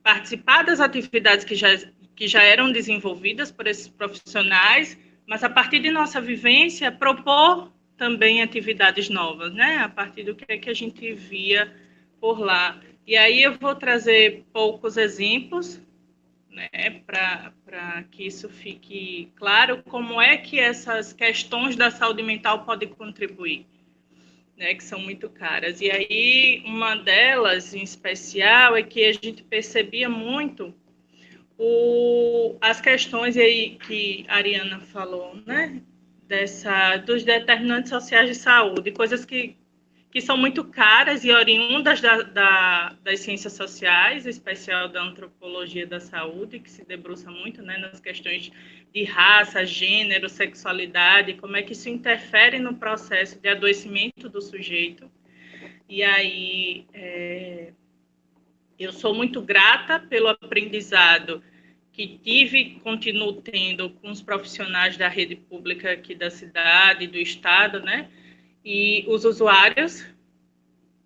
participar das atividades que já eram desenvolvidas por esses profissionais, mas a partir de nossa vivência, propor também atividades novas, né? A partir do que a gente via por lá. E aí eu vou trazer poucos exemplos, né, para que isso fique claro, como é que essas questões da saúde mental podem contribuir, né, que são muito caras. E aí, uma delas, em especial, é que a gente percebia muito as questões aí que a Ariana falou, né, dos determinantes sociais de saúde, coisas que são muito caras e oriundas das ciências sociais, em especial da antropologia da saúde, que se debruça muito, né, nas questões de raça, gênero, sexualidade, como é que isso interfere no processo de adoecimento do sujeito. E aí, eu sou muito grata pelo aprendizado que tive e continuo tendo com os profissionais da rede pública aqui da cidade, do estado, né, e os usuários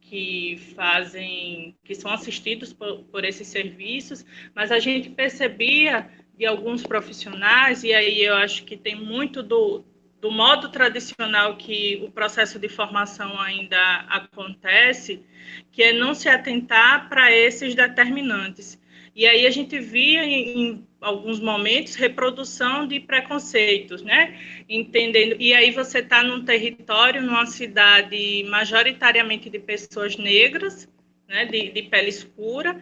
que são assistidos por esses serviços, mas a gente percebia de alguns profissionais, e aí eu acho que tem muito do modo tradicional que o processo de formação ainda acontece, que é não se atentar para esses determinantes. E aí a gente via em alguns momentos reprodução de preconceitos, né? Entendendo. E aí você está num território, numa cidade majoritariamente de pessoas negras, né? De pele escura,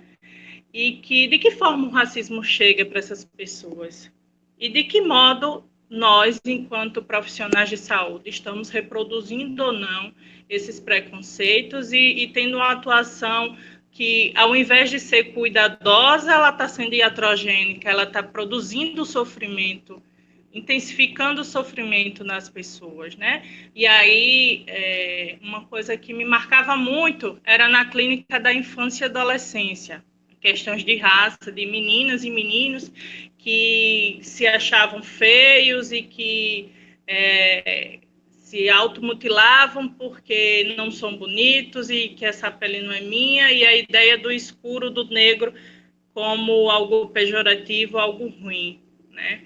e de que forma o racismo chega para essas pessoas? E de que modo nós, enquanto profissionais de saúde, estamos reproduzindo ou não esses preconceitos e tendo uma atuação que, ao invés de ser cuidadosa, ela está sendo iatrogênica, ela está produzindo sofrimento, intensificando o sofrimento nas pessoas, né? E aí, uma coisa que me marcava muito era na clínica da infância e adolescência, questões de raça, de meninas e meninos que se achavam feios e que se automutilavam porque não são bonitos e que essa pele não é minha, e a ideia do escuro, do negro, como algo pejorativo, algo ruim, né?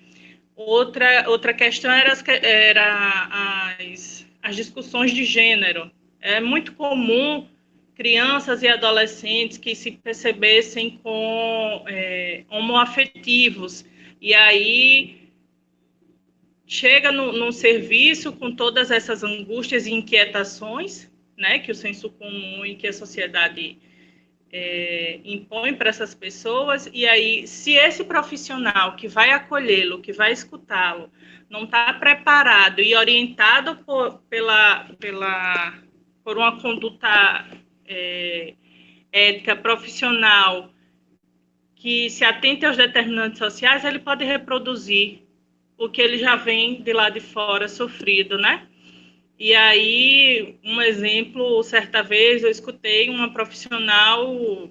Outra questão era as discussões de gênero. É muito comum crianças e adolescentes que se percebessem com homoafetivos, e aí chega no serviço com todas essas angústias e inquietações, né, que o senso comum e que a sociedade impõe para essas pessoas, e aí, se esse profissional que vai acolhê-lo, que vai escutá-lo, não está preparado e orientado por uma conduta ética profissional que se atente aos determinantes sociais, ele pode reproduzir o que ele já vem de lá de fora sofrido, né? E aí, um exemplo, certa vez eu escutei uma profissional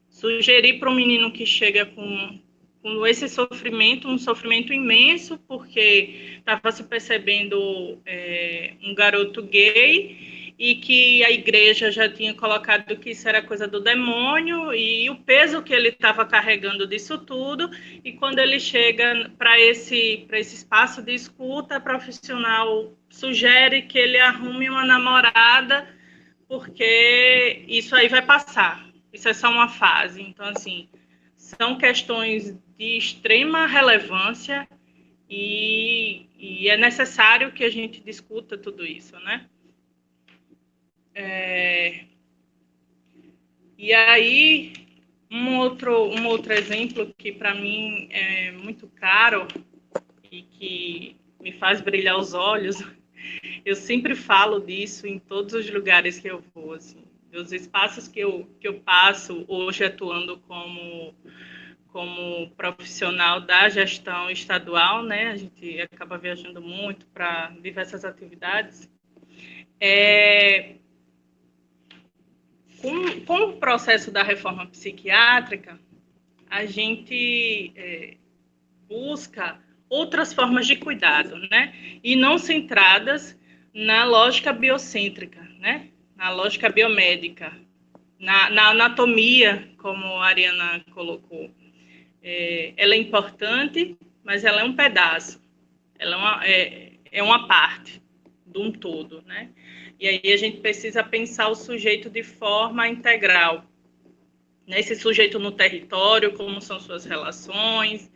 sugerir para um menino que chega com esse sofrimento, um sofrimento imenso, porque estava se percebendo um garoto gay e que a igreja já tinha colocado que isso era coisa do demônio e o peso que ele estava carregando disso tudo, e quando ele chega para esse espaço de escuta, a profissional sugere que ele arrume uma namorada, porque isso aí vai passar, isso é só uma fase. Então, assim, são questões de extrema relevância e é necessário que a gente discuta tudo isso, né? E aí, um outro exemplo que para mim é muito caro e que me faz brilhar os olhos, eu sempre falo disso em todos os lugares que eu vou, assim, dos espaços que eu passo hoje atuando como profissional da gestão estadual, né? A gente acaba viajando muito para diversas atividades. Com o processo da reforma psiquiátrica, a gente busca outras formas de cuidado, né? E não centradas na lógica biocêntrica, né? Na lógica biomédica, na anatomia, como a Ariana colocou. Ela é importante, mas ela é um pedaço, ela é uma parte de um todo, né? E aí a gente precisa pensar o sujeito de forma integral. Esse sujeito no território, como são suas relações,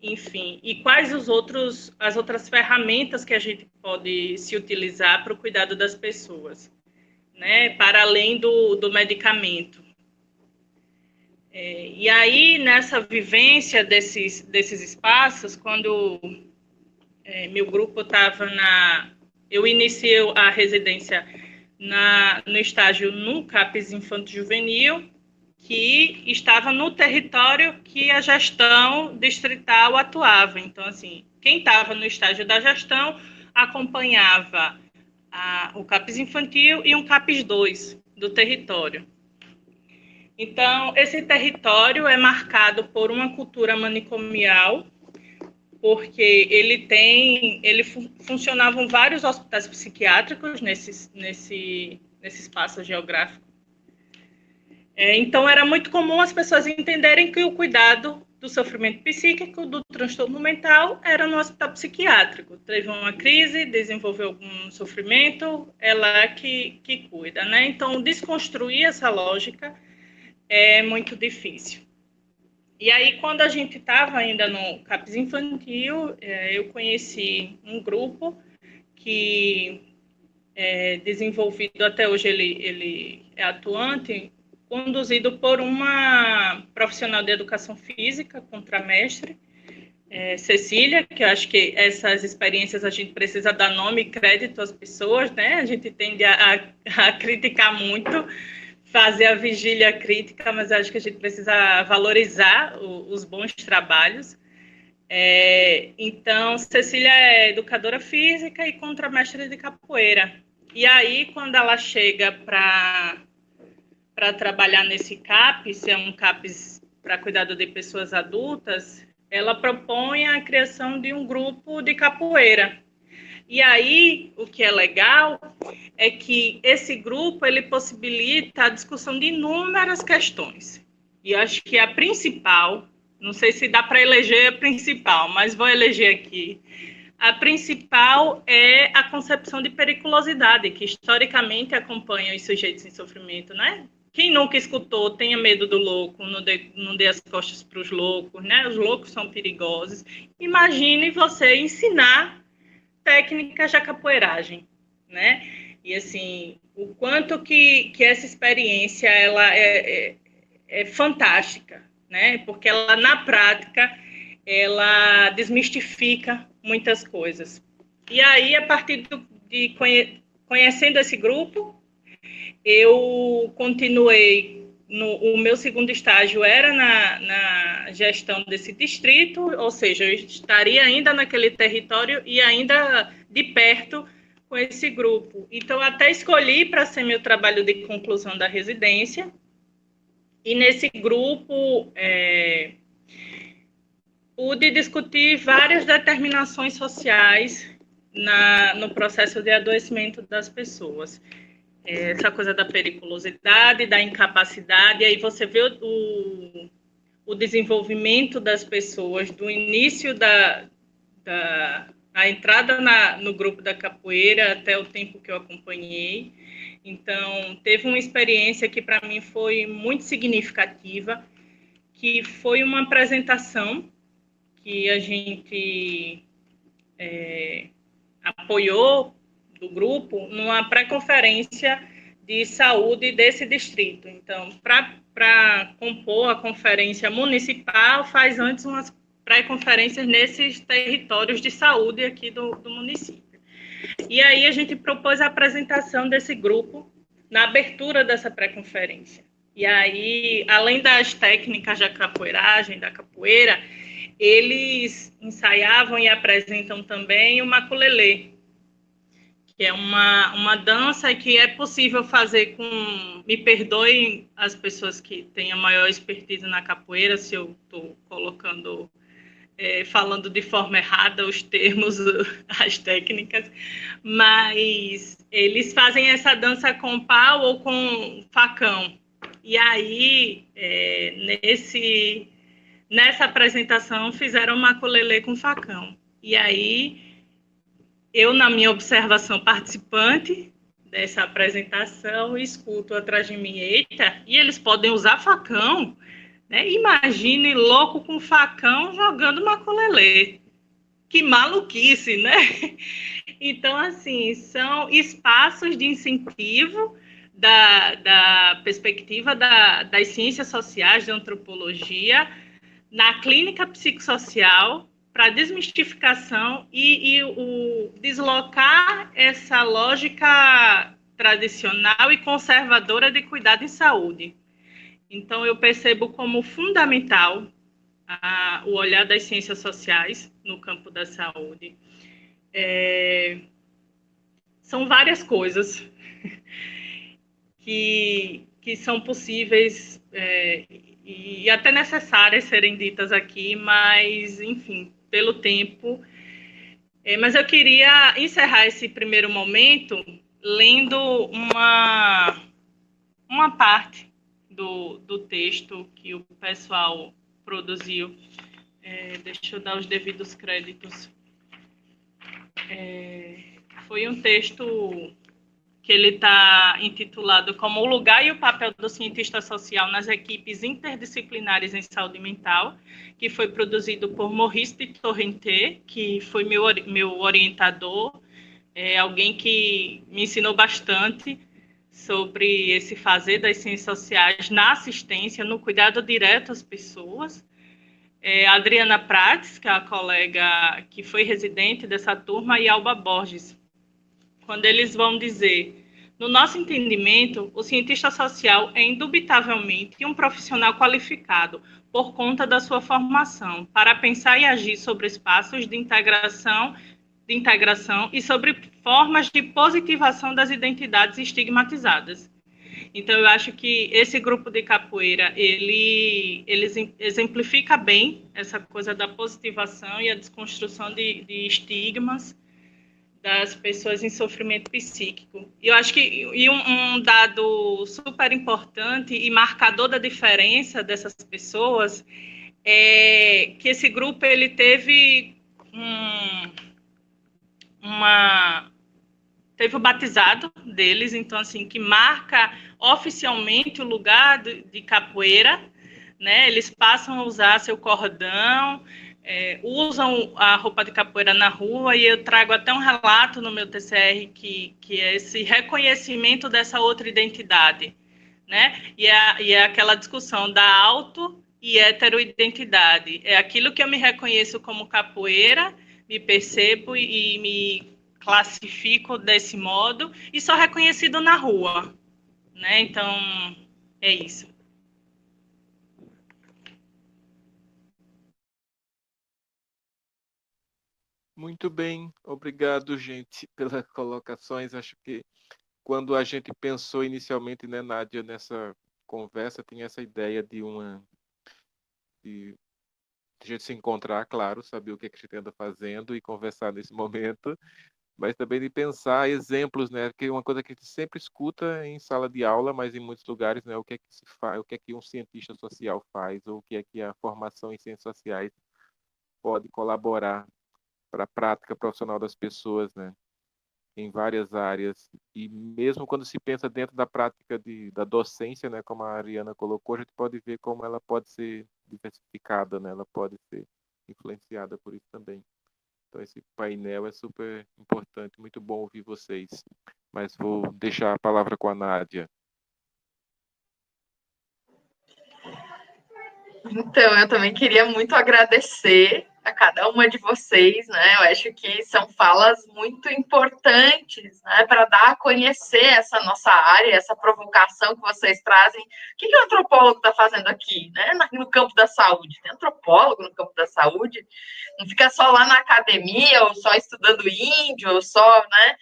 enfim, e quais as outras ferramentas que a gente pode se utilizar para o cuidado das pessoas, né? Para além do medicamento. E aí, nessa vivência desses espaços, quando meu grupo estava eu iniciei a residência no estágio no CAPS Infanto Juvenil, que estava no território que a gestão distrital atuava. Então, assim, quem estava no estágio da gestão acompanhava o CAPS Infantil e um CAPS 2 do território. Então, esse território é marcado por uma cultura manicomial, porque funcionavam vários hospitais psiquiátricos nesse espaço geográfico. Então, era muito comum as pessoas entenderem que o cuidado do sofrimento psíquico, do transtorno mental, era no hospital psiquiátrico. Teve uma crise, desenvolveu algum sofrimento, é lá que cuida, né? Então, desconstruir essa lógica é muito difícil. E aí, quando a gente estava ainda no CAPS Infantil, eu conheci um grupo que é desenvolvido, até hoje ele é atuante, conduzido por uma profissional de educação física, contramestre, Cecília, que eu acho que essas experiências a gente precisa dar nome e crédito às pessoas, né? A gente tende a criticar muito, fazer a vigília crítica, mas acho que a gente precisa valorizar os bons trabalhos. Então, Cecília é educadora física e contramestre de capoeira. E aí, quando ela chega para trabalhar nesse CAPS, é um CAPS para cuidado de pessoas adultas, ela propõe a criação de um grupo de capoeira. E aí, o que é legal é que esse grupo ele possibilita a discussão de inúmeras questões. E acho que a principal, não sei se dá para eleger a principal, mas vou eleger aqui. A principal é a concepção de periculosidade, que historicamente acompanha os sujeitos em sofrimento, né? Quem nunca escutou, tenha medo do louco, não dê as costas para os loucos, né? Os loucos são perigosos. Imagine você ensinar técnicas de capoeiragem, né? E assim, o quanto que essa experiência ela é fantástica, né? Porque ela na prática ela desmistifica muitas coisas. E aí, a partir de conhecendo esse grupo, eu continuei o meu segundo estágio era na gestão desse distrito, ou seja, eu estaria ainda naquele território e ainda de perto com esse grupo. Então, até escolhi para ser meu trabalho de conclusão da residência. E nesse grupo, pude discutir várias determinações sociais no processo de adoecimento das pessoas. Essa coisa da periculosidade, da incapacidade, e aí você vê o desenvolvimento das pessoas, do início a entrada no grupo da capoeira até o tempo que eu acompanhei. Então, teve uma experiência que para mim foi muito significativa, que foi uma apresentação que a gente apoiou do grupo numa pré-conferência de saúde desse distrito. Então, para compor a conferência municipal, faz antes umas pré-conferências nesses territórios de saúde aqui do município. E aí a gente propôs a apresentação desse grupo na abertura dessa pré-conferência. E aí, além das técnicas da capoeiragem, da capoeira, eles ensaiavam e apresentam também o maculelê, que é uma dança que é possível fazer com... Me perdoem as pessoas que têm a maior expertise na capoeira, se eu estou colocando, falando de forma errada os termos, as técnicas, mas eles fazem essa dança com pau ou com facão. E aí, nessa apresentação, fizeram maculelê com facão. E aí, eu, na minha observação participante dessa apresentação, escuto atrás de mim, eita, e eles podem usar facão, né? Imagine louco com facão jogando maculelê. Que maluquice, né? Então, assim, são espaços de incentivo da perspectiva das ciências sociais, da antropologia, na clínica psicossocial, para desmistificação e o deslocar essa lógica tradicional e conservadora de cuidado em saúde. Então, eu percebo como fundamental o olhar das ciências sociais no campo da saúde. São várias coisas que são possíveis e até necessárias serem ditas aqui, mas, enfim, pelo tempo. Mas eu queria encerrar esse primeiro momento lendo uma parte do texto que o pessoal produziu. Deixa eu dar os devidos créditos. Foi um texto que ele está intitulado como O Lugar e o Papel do Cientista Social nas Equipes Interdisciplinares em Saúde Mental, que foi produzido por Maurice de Torrente, que foi meu orientador, alguém que me ensinou bastante sobre esse fazer das ciências sociais na assistência, no cuidado direto às pessoas. Adriana Prates, que é a colega que foi residente dessa turma, e Alba Borges, quando eles vão dizer: no nosso entendimento, o cientista social é indubitavelmente um profissional qualificado por conta da sua formação para pensar e agir sobre espaços de integração e sobre formas de positivação das identidades estigmatizadas. Então, eu acho que esse grupo de capoeira, ele exemplifica bem essa coisa da positivação e a desconstrução de estigmas das pessoas em sofrimento psíquico. E eu acho que um dado super importante e marcador da diferença dessas pessoas é que esse grupo ele teve teve o batizado deles, então, assim, que marca oficialmente o lugar de capoeira, né? Eles passam a usar seu cordão, usam a roupa de capoeira na rua, e eu trago até um relato no meu TCR que é esse reconhecimento dessa outra identidade, né? E é aquela discussão da auto e heteroidentidade. É aquilo que eu me reconheço como capoeira, me percebo e me classifico desse modo, e sou reconhecido na rua, né? Então, é isso. Muito bem, obrigado, gente, pelas colocações. Acho que quando a gente pensou inicialmente, né, Nádia, nessa conversa, tinha essa ideia de a gente se encontrar, claro, saber o que a gente anda fazendo e conversar nesse momento, mas também de pensar exemplos, né? Que é uma coisa que a gente sempre escuta em sala de aula, mas em muitos lugares, né? O que é que se faz, o que é que um cientista social faz, ou o que é que a formação em ciências sociais pode colaborar para a prática profissional das pessoas, né? Em várias áreas. E mesmo quando se pensa dentro da prática da docência, né? Como a Ariana colocou, a gente pode ver como ela pode ser diversificada, né? Ela pode ser influenciada por isso também. Então, esse painel é super importante. Muito bom ouvir vocês. Mas vou deixar a palavra com a Nádia. Então, eu também queria muito agradecer a cada uma de vocês, né? Eu acho que são falas muito importantes, né, para dar a conhecer essa nossa área, essa provocação que vocês trazem. O que o antropólogo está fazendo aqui, né? No campo da saúde? Tem antropólogo no campo da saúde? Não fica só lá na academia, ou só estudando índio, ou só, né?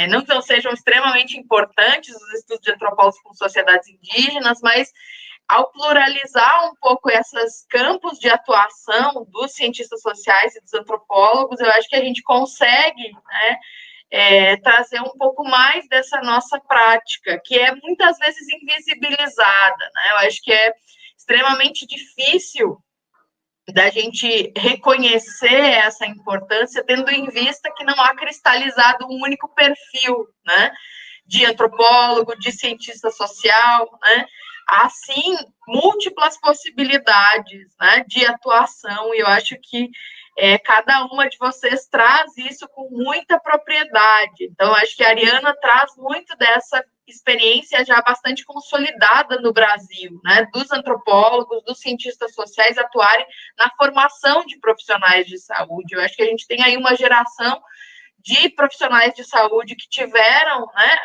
Não que não sejam extremamente importantes os estudos de antropólogos com sociedades indígenas, mas ao pluralizar um pouco esses campos de atuação dos cientistas sociais e dos antropólogos, eu acho que a gente consegue, né, trazer um pouco mais dessa nossa prática, que é muitas vezes invisibilizada, né? Eu acho que é extremamente difícil da gente reconhecer essa importância, tendo em vista que não há cristalizado um único perfil, né, de antropólogo, de cientista social, né, há sim múltiplas possibilidades, né, de atuação, e eu acho que cada uma de vocês traz isso com muita propriedade. Então, acho que a Ariana traz muito dessa experiência já bastante consolidada no Brasil, né, dos antropólogos, dos cientistas sociais atuarem na formação de profissionais de saúde. Eu acho que a gente tem aí uma geração de profissionais de saúde que tiveram, né,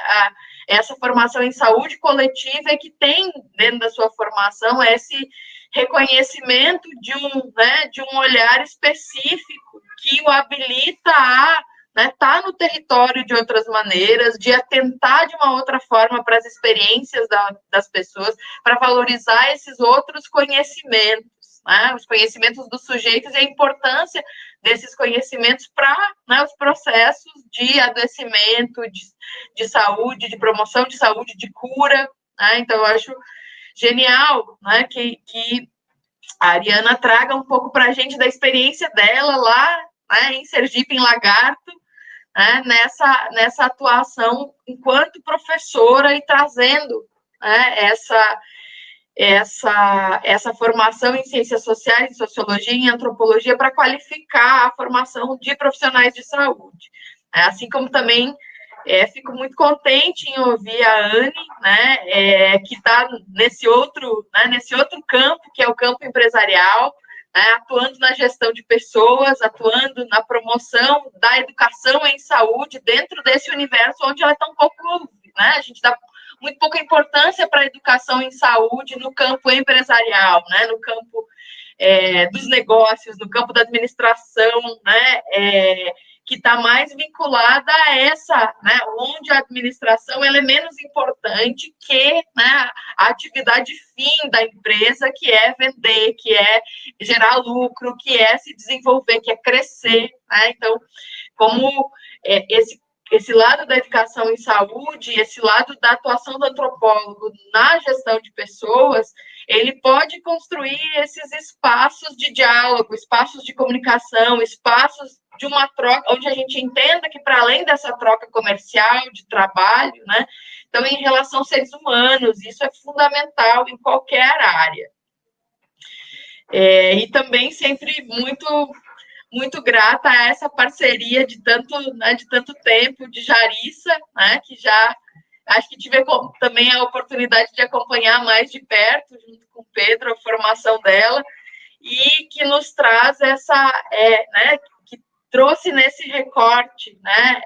essa formação em saúde coletiva e que tem dentro da sua formação esse reconhecimento de um olhar específico que o habilita a tá no território de outras maneiras, de atentar de uma outra forma para as experiências das pessoas, para valorizar esses outros conhecimentos, né, os conhecimentos dos sujeitos e a importância desses conhecimentos para, né, os processos de adoecimento, de saúde, de promoção de saúde, de cura, né? Então, eu acho genial, né, que a Ariana traga um pouco para a gente da experiência dela lá, né, em Sergipe, em Lagarto, né, nessa atuação enquanto professora e trazendo, né, essa formação em ciências sociais, em sociologia e em antropologia para qualificar a formação de profissionais de saúde. Assim como também fico muito contente em ouvir a Anne, né, que está nesse outro campo, que é o campo empresarial, né, atuando na gestão de pessoas, atuando na promoção da educação em saúde dentro desse universo onde ela está um pouco, né, a gente dá muito pouca importância para a educação em saúde no campo empresarial, né, no campo dos negócios, no campo da administração, né, que está mais vinculada a essa, né, onde a administração ela é menos importante que, né, a atividade fim da empresa, que é vender, que é gerar lucro, que é se desenvolver, que é crescer, né? Então, como esse lado da educação em saúde, esse lado da atuação do antropólogo na gestão de pessoas, ele pode construir esses espaços de diálogo, espaços de comunicação, espaços de uma troca, onde a gente entenda que, para além dessa troca comercial, de trabalho, né, então, em relação aos seres humanos, isso é fundamental em qualquer área. E também sempre muito grata a essa parceria de tanto tempo, de Jarissa, né, que já acho que tive também a oportunidade de acompanhar mais de perto, junto com o Pedro, a formação dela, e que nos traz né, que trouxe nesse recorte, né,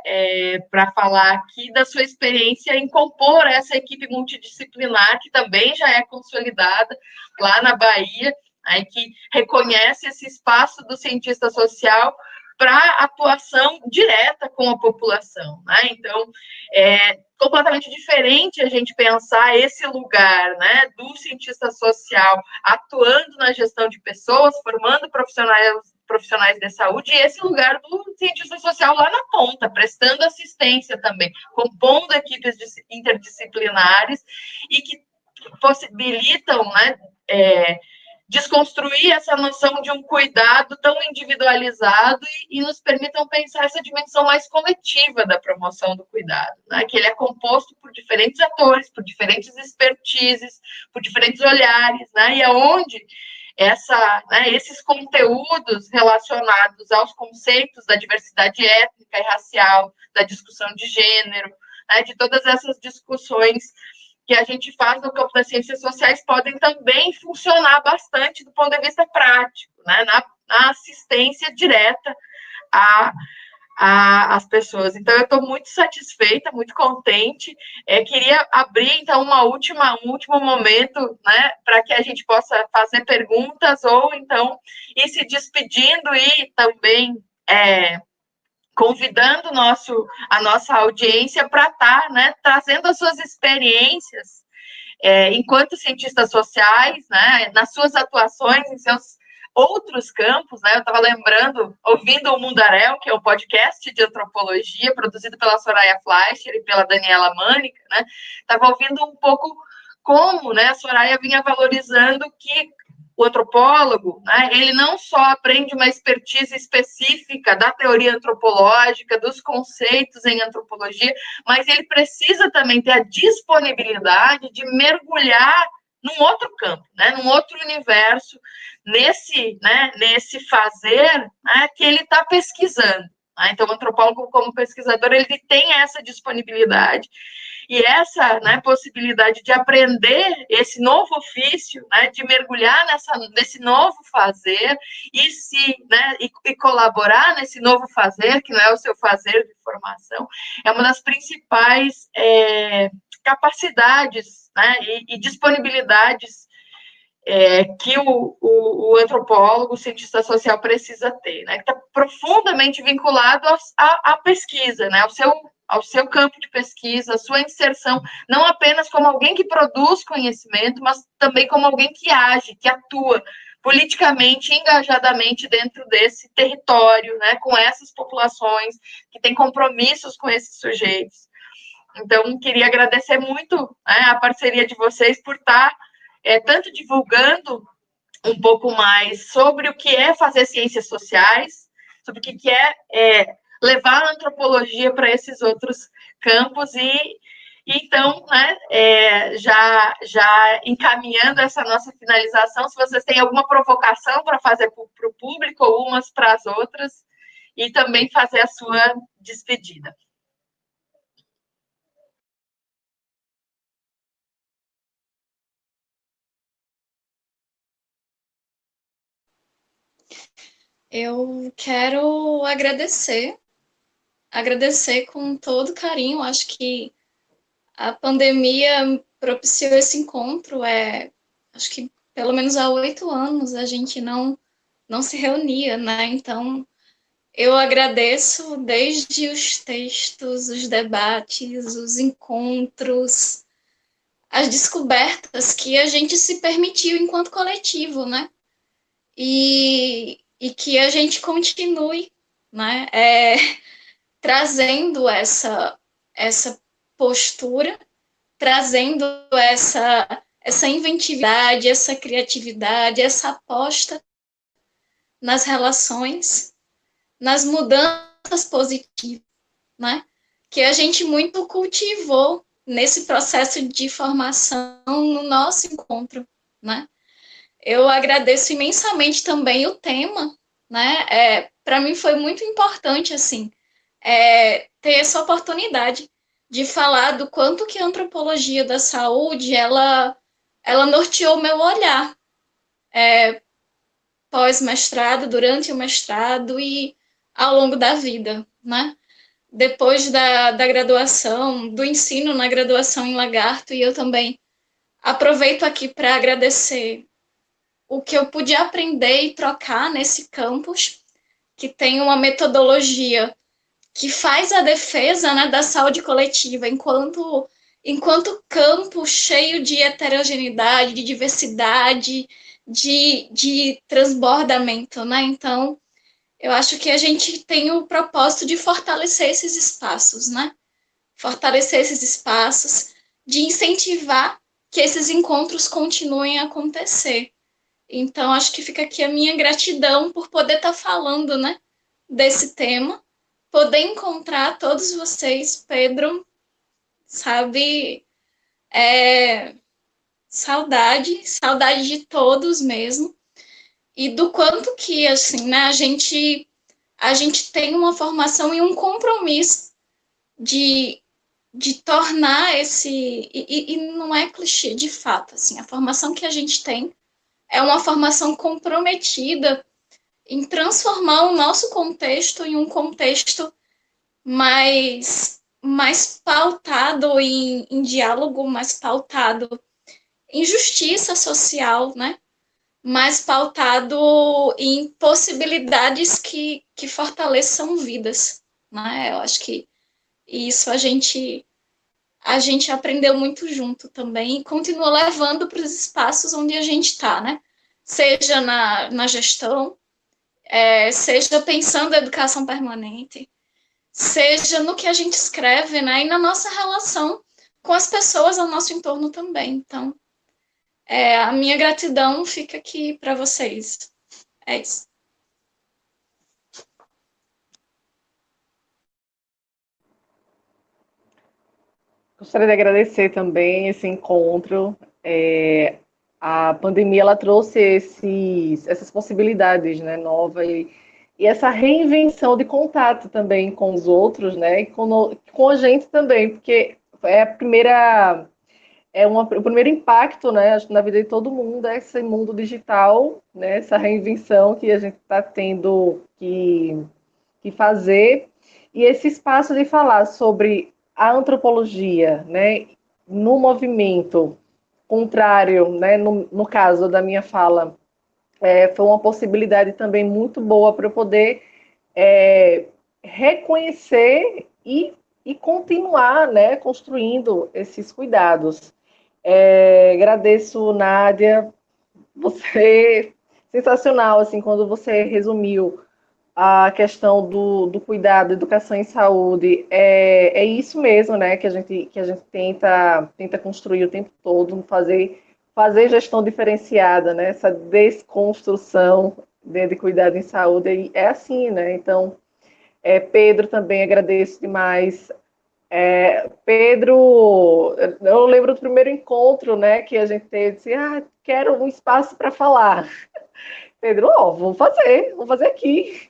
para falar aqui da sua experiência em compor essa equipe multidisciplinar, que também já é consolidada lá na Bahia, aí, que reconhece esse espaço do cientista social para atuação direta com a população, né? Então, é completamente diferente a gente pensar esse lugar, né, do cientista social atuando na gestão de pessoas, formando profissionais de saúde, e esse lugar do cientista social lá na ponta, prestando assistência também, compondo equipes interdisciplinares e que possibilitam, né, desconstruir essa noção de um cuidado tão individualizado e nos permitam pensar essa dimensão mais coletiva da promoção do cuidado, né? Que ele é composto por diferentes atores, por diferentes expertises, por diferentes olhares, né? E aonde esses conteúdos relacionados aos conceitos da diversidade étnica e racial, da discussão de gênero, né? De todas essas discussões que a gente faz no campo das ciências sociais podem também funcionar bastante do ponto de vista prático, né, na assistência direta às pessoas. Então, eu estou muito satisfeita, muito contente. Queria abrir, então, um último momento, né, para que a gente possa fazer perguntas ou, então, ir se despedindo e também convidando a nossa audiência para estar, né, trazendo as suas experiências enquanto cientistas sociais, né, nas suas atuações em seus outros campos, né? Eu estava ouvindo o Mundaréu, que é o podcast de antropologia produzido pela Soraya Fleischer e pela Daniela Mânica, né? Estava ouvindo um pouco como, né, a Soraya vinha valorizando que o antropólogo, né, ele não só aprende uma expertise específica da teoria antropológica, dos conceitos em antropologia, mas ele precisa também ter a disponibilidade de mergulhar num outro campo, né, num outro universo, nesse fazer, né, que ele está pesquisando. Né? Então, o antropólogo, como pesquisador, ele tem essa disponibilidade e essa, né, possibilidade de aprender esse novo ofício, né, de mergulhar nesse novo fazer e colaborar nesse novo fazer, que não é o seu fazer de formação, é uma das principais capacidades, né, e disponibilidades que o antropólogo, o cientista social precisa ter, né, que está profundamente vinculado à pesquisa, né, ao seu campo de pesquisa, à sua inserção, não apenas como alguém que produz conhecimento, mas também como alguém que age, que atua politicamente, engajadamente dentro desse território, né, com essas populações, que tem compromissos com esses sujeitos. Então, queria agradecer muito, né, a parceria de vocês por estar tanto divulgando um pouco mais sobre o que é fazer ciências sociais, sobre o que é levar a antropologia para esses outros campos então, né, já encaminhando essa nossa finalização, se vocês têm alguma provocação para fazer para o público ou umas para as outras, e também fazer a sua despedida. Eu quero agradecer com todo carinho. Acho que a pandemia propiciou esse encontro. Acho que pelo menos há 8 anos a gente não se reunia, né? Então, eu agradeço desde os textos, os debates, os encontros, as descobertas que a gente se permitiu enquanto coletivo, né? E que a gente continue, né? Trazendo essa postura, trazendo essa inventividade, essa criatividade, essa aposta nas relações, nas mudanças positivas, né? Que a gente muito cultivou nesse processo de formação no nosso encontro, né? Eu agradeço imensamente também o tema, né? Para mim foi muito importante, assim, ter essa oportunidade de falar do quanto que a antropologia da saúde, ela norteou meu olhar pós-mestrado, durante o mestrado e ao longo da vida, né? Depois da graduação, do ensino na graduação em Lagarto, e eu também aproveito aqui para agradecer o que eu pude aprender e trocar nesse campus, que tem uma metodologia que faz a defesa, né, da saúde coletiva enquanto campo cheio de heterogeneidade, de diversidade, de transbordamento, né? Então, eu acho que a gente tem o propósito de fortalecer esses espaços, né? Fortalecer esses espaços, de incentivar que esses encontros continuem a acontecer. Então, acho que fica aqui a minha gratidão por poder estar falando, né, desse tema, poder encontrar todos vocês, Pedro, sabe, saudade de todos mesmo, e do quanto que, assim, né, a gente tem uma formação e um compromisso de tornar e não é clichê, de fato, assim, a formação que a gente tem é uma formação comprometida em transformar o nosso contexto em um contexto mais pautado em diálogo, mais pautado em justiça social, né? Mais pautado em possibilidades que fortaleçam vidas, né? Eu acho que isso a gente aprendeu muito junto também e continua levando para os espaços onde a gente está, né? Seja na gestão, seja pensando em educação permanente, seja no que a gente escreve, né? E na nossa relação com as pessoas ao nosso entorno também. Então, A minha gratidão fica aqui para vocês. É isso. Gostaria de agradecer também esse encontro. A pandemia ela trouxe essas possibilidades, né, novas e essa reinvenção de contato também com os outros, né, e com a gente também, porque é a primeira o primeiro impacto, né, acho que na vida de todo mundo é esse mundo digital, né, essa reinvenção que a gente está tendo que fazer e esse espaço de falar sobre a antropologia, né, no movimento contrário, né, no caso da minha fala, foi uma possibilidade também muito boa para eu poder reconhecer e continuar, né, construindo esses cuidados. Agradeço, Nádia, você sensacional, assim, quando você resumiu a questão do cuidado, educação em saúde, é isso mesmo, né, que a gente tenta construir o tempo todo, fazer gestão diferenciada, né, essa desconstrução de cuidado em saúde, é assim, né, então, Pedro, também agradeço demais. Pedro, eu lembro do primeiro encontro, né, que a gente teve, disse, quero um espaço para falar. Pedro, vou fazer aqui.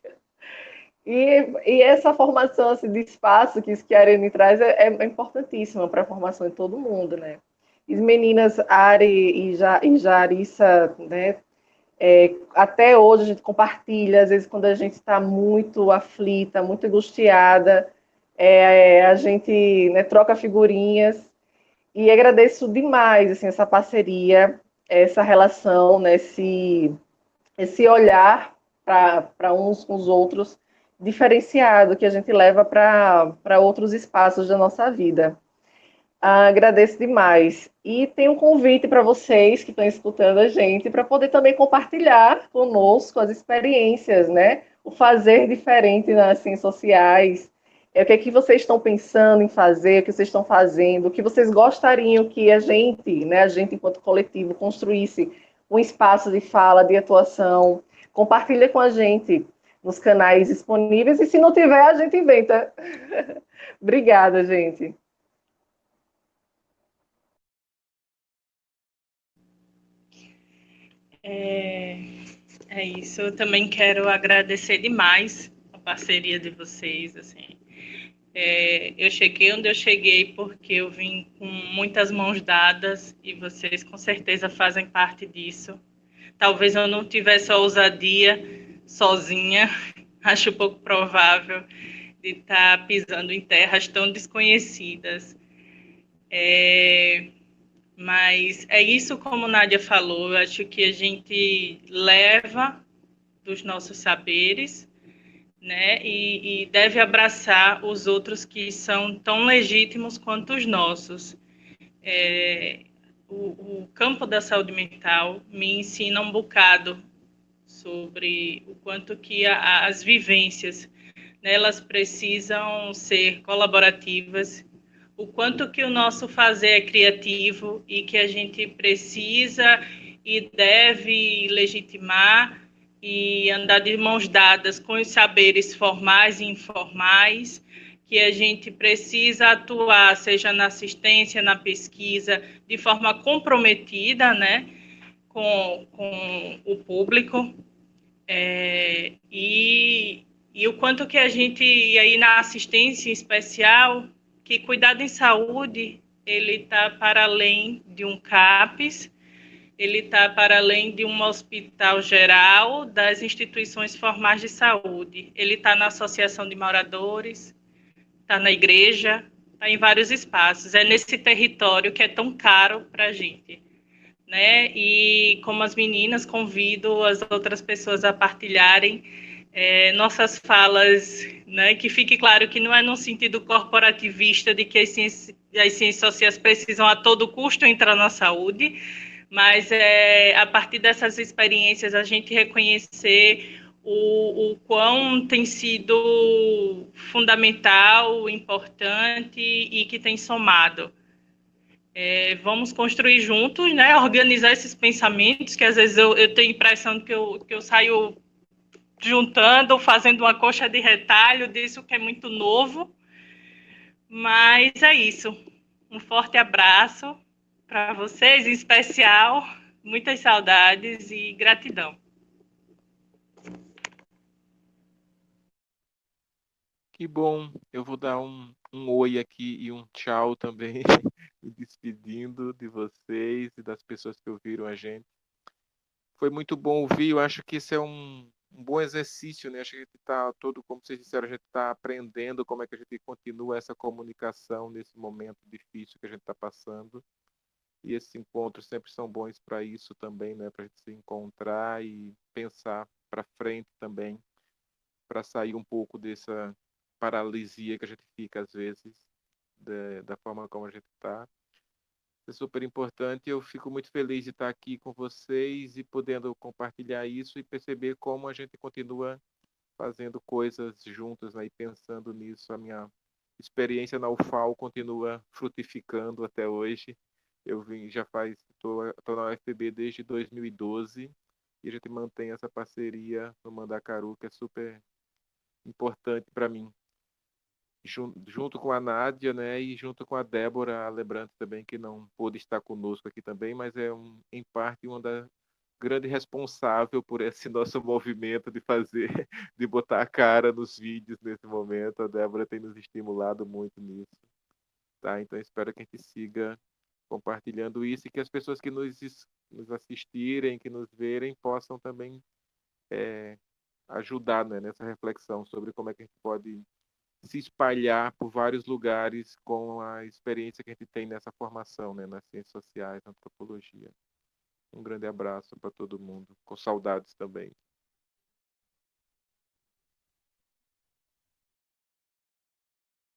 E essa formação assim, de espaço que a Arene traz é importantíssima para a formação de todo mundo, né? E as meninas, Ari e Jarissa, né? Até hoje a gente compartilha, às vezes quando a gente está muito aflita, muito angustiada, a gente, né, troca figurinhas e agradeço demais assim, essa parceria, essa relação, né, esse olhar para uns com os outros diferenciado que a gente leva para outros espaços da nossa vida. Agradeço demais. E tem um convite para vocês que estão escutando a gente para poder também compartilhar conosco as experiências, né? O fazer diferente nas ciências sociais. O que é que vocês estão pensando em fazer, o que vocês estão fazendo, o que vocês gostariam que a gente, né, a gente enquanto coletivo, construísse um espaço de fala, de atuação. Compartilha com a gente nos canais disponíveis e se não tiver, a gente inventa. Obrigada, gente. É isso. Eu também quero agradecer demais a parceria de vocês. Assim, eu cheguei onde eu cheguei porque eu vim com muitas mãos dadas e vocês com certeza fazem parte disso. Talvez eu não tivesse a ousadia sozinha, acho pouco provável, de estar pisando em terras tão desconhecidas. Mas é isso, como Nádia falou, eu acho que a gente leva dos nossos saberes, né, e deve abraçar os outros que são tão legítimos quanto os nossos. O campo da saúde mental me ensina um bocado sobre o quanto que as vivências, né, elas precisam ser colaborativas, o quanto que o nosso fazer é criativo e que a gente precisa e deve legitimar e andar de mãos dadas com os saberes formais e informais, que a gente precisa atuar, seja na assistência, na pesquisa, de forma comprometida, né, com o público, e o quanto que a gente, e aí na assistência especial, que cuidado em saúde, ele está para além de um CAPES, ele está para além de um hospital geral, das instituições formais de saúde. Ele está na associação de moradores, está na igreja, está em vários espaços. É nesse território que é tão caro para a gente, né? E como as meninas, convido as outras pessoas a partilharem nossas falas, né? Que fique claro que não é num sentido corporativista de que as ciências sociais precisam a todo custo entrar na saúde, mas a partir dessas experiências a gente reconhecer o quão tem sido fundamental, importante e que tem somado. Vamos construir juntos, né? Organizar esses pensamentos, que às vezes eu tenho a impressão que eu saio juntando, fazendo uma coxa de retalho disso que é muito novo. Mas é isso. Um forte abraço para vocês, em especial, muitas saudades e gratidão. Que bom, eu vou dar um oi aqui e um tchau também, me despedindo de vocês e das pessoas que ouviram a gente. Foi muito bom ouvir, eu acho que esse é um bom exercício, né? Acho que a gente está todo, como vocês disseram, a gente está aprendendo como é que a gente continua essa comunicação nesse momento difícil que a gente está passando. E esses encontros sempre são bons para isso também, né? Para a gente se encontrar e pensar para frente também, para sair um pouco dessa paralisia que a gente fica às vezes, da forma como a gente está. É super importante. Eu fico muito feliz de estar aqui com vocês e podendo compartilhar isso e perceber como a gente continua fazendo coisas juntas, né, e pensando nisso. A minha experiência na UFAL continua frutificando até hoje. Eu vim, já faz, estou na UFPB desde 2012 e a gente mantém essa parceria no Mandacaru, que é super importante para mim. Junto com a Nádia, né, e junto com a Débora Alebrante também, que não pôde estar conosco aqui também, mas é em parte uma da grande responsável por esse nosso movimento de fazer, de botar a cara nos vídeos nesse momento. A Débora tem nos estimulado muito nisso, tá? Então espero que a gente siga compartilhando isso e que as pessoas que nos assistirem, que nos verem, possam também ajudar, né, nessa reflexão sobre como é que a gente pode se espalhar por vários lugares com a experiência que a gente tem nessa formação, né, nas ciências sociais, na antropologia. Um grande abraço para todo mundo, com saudades também.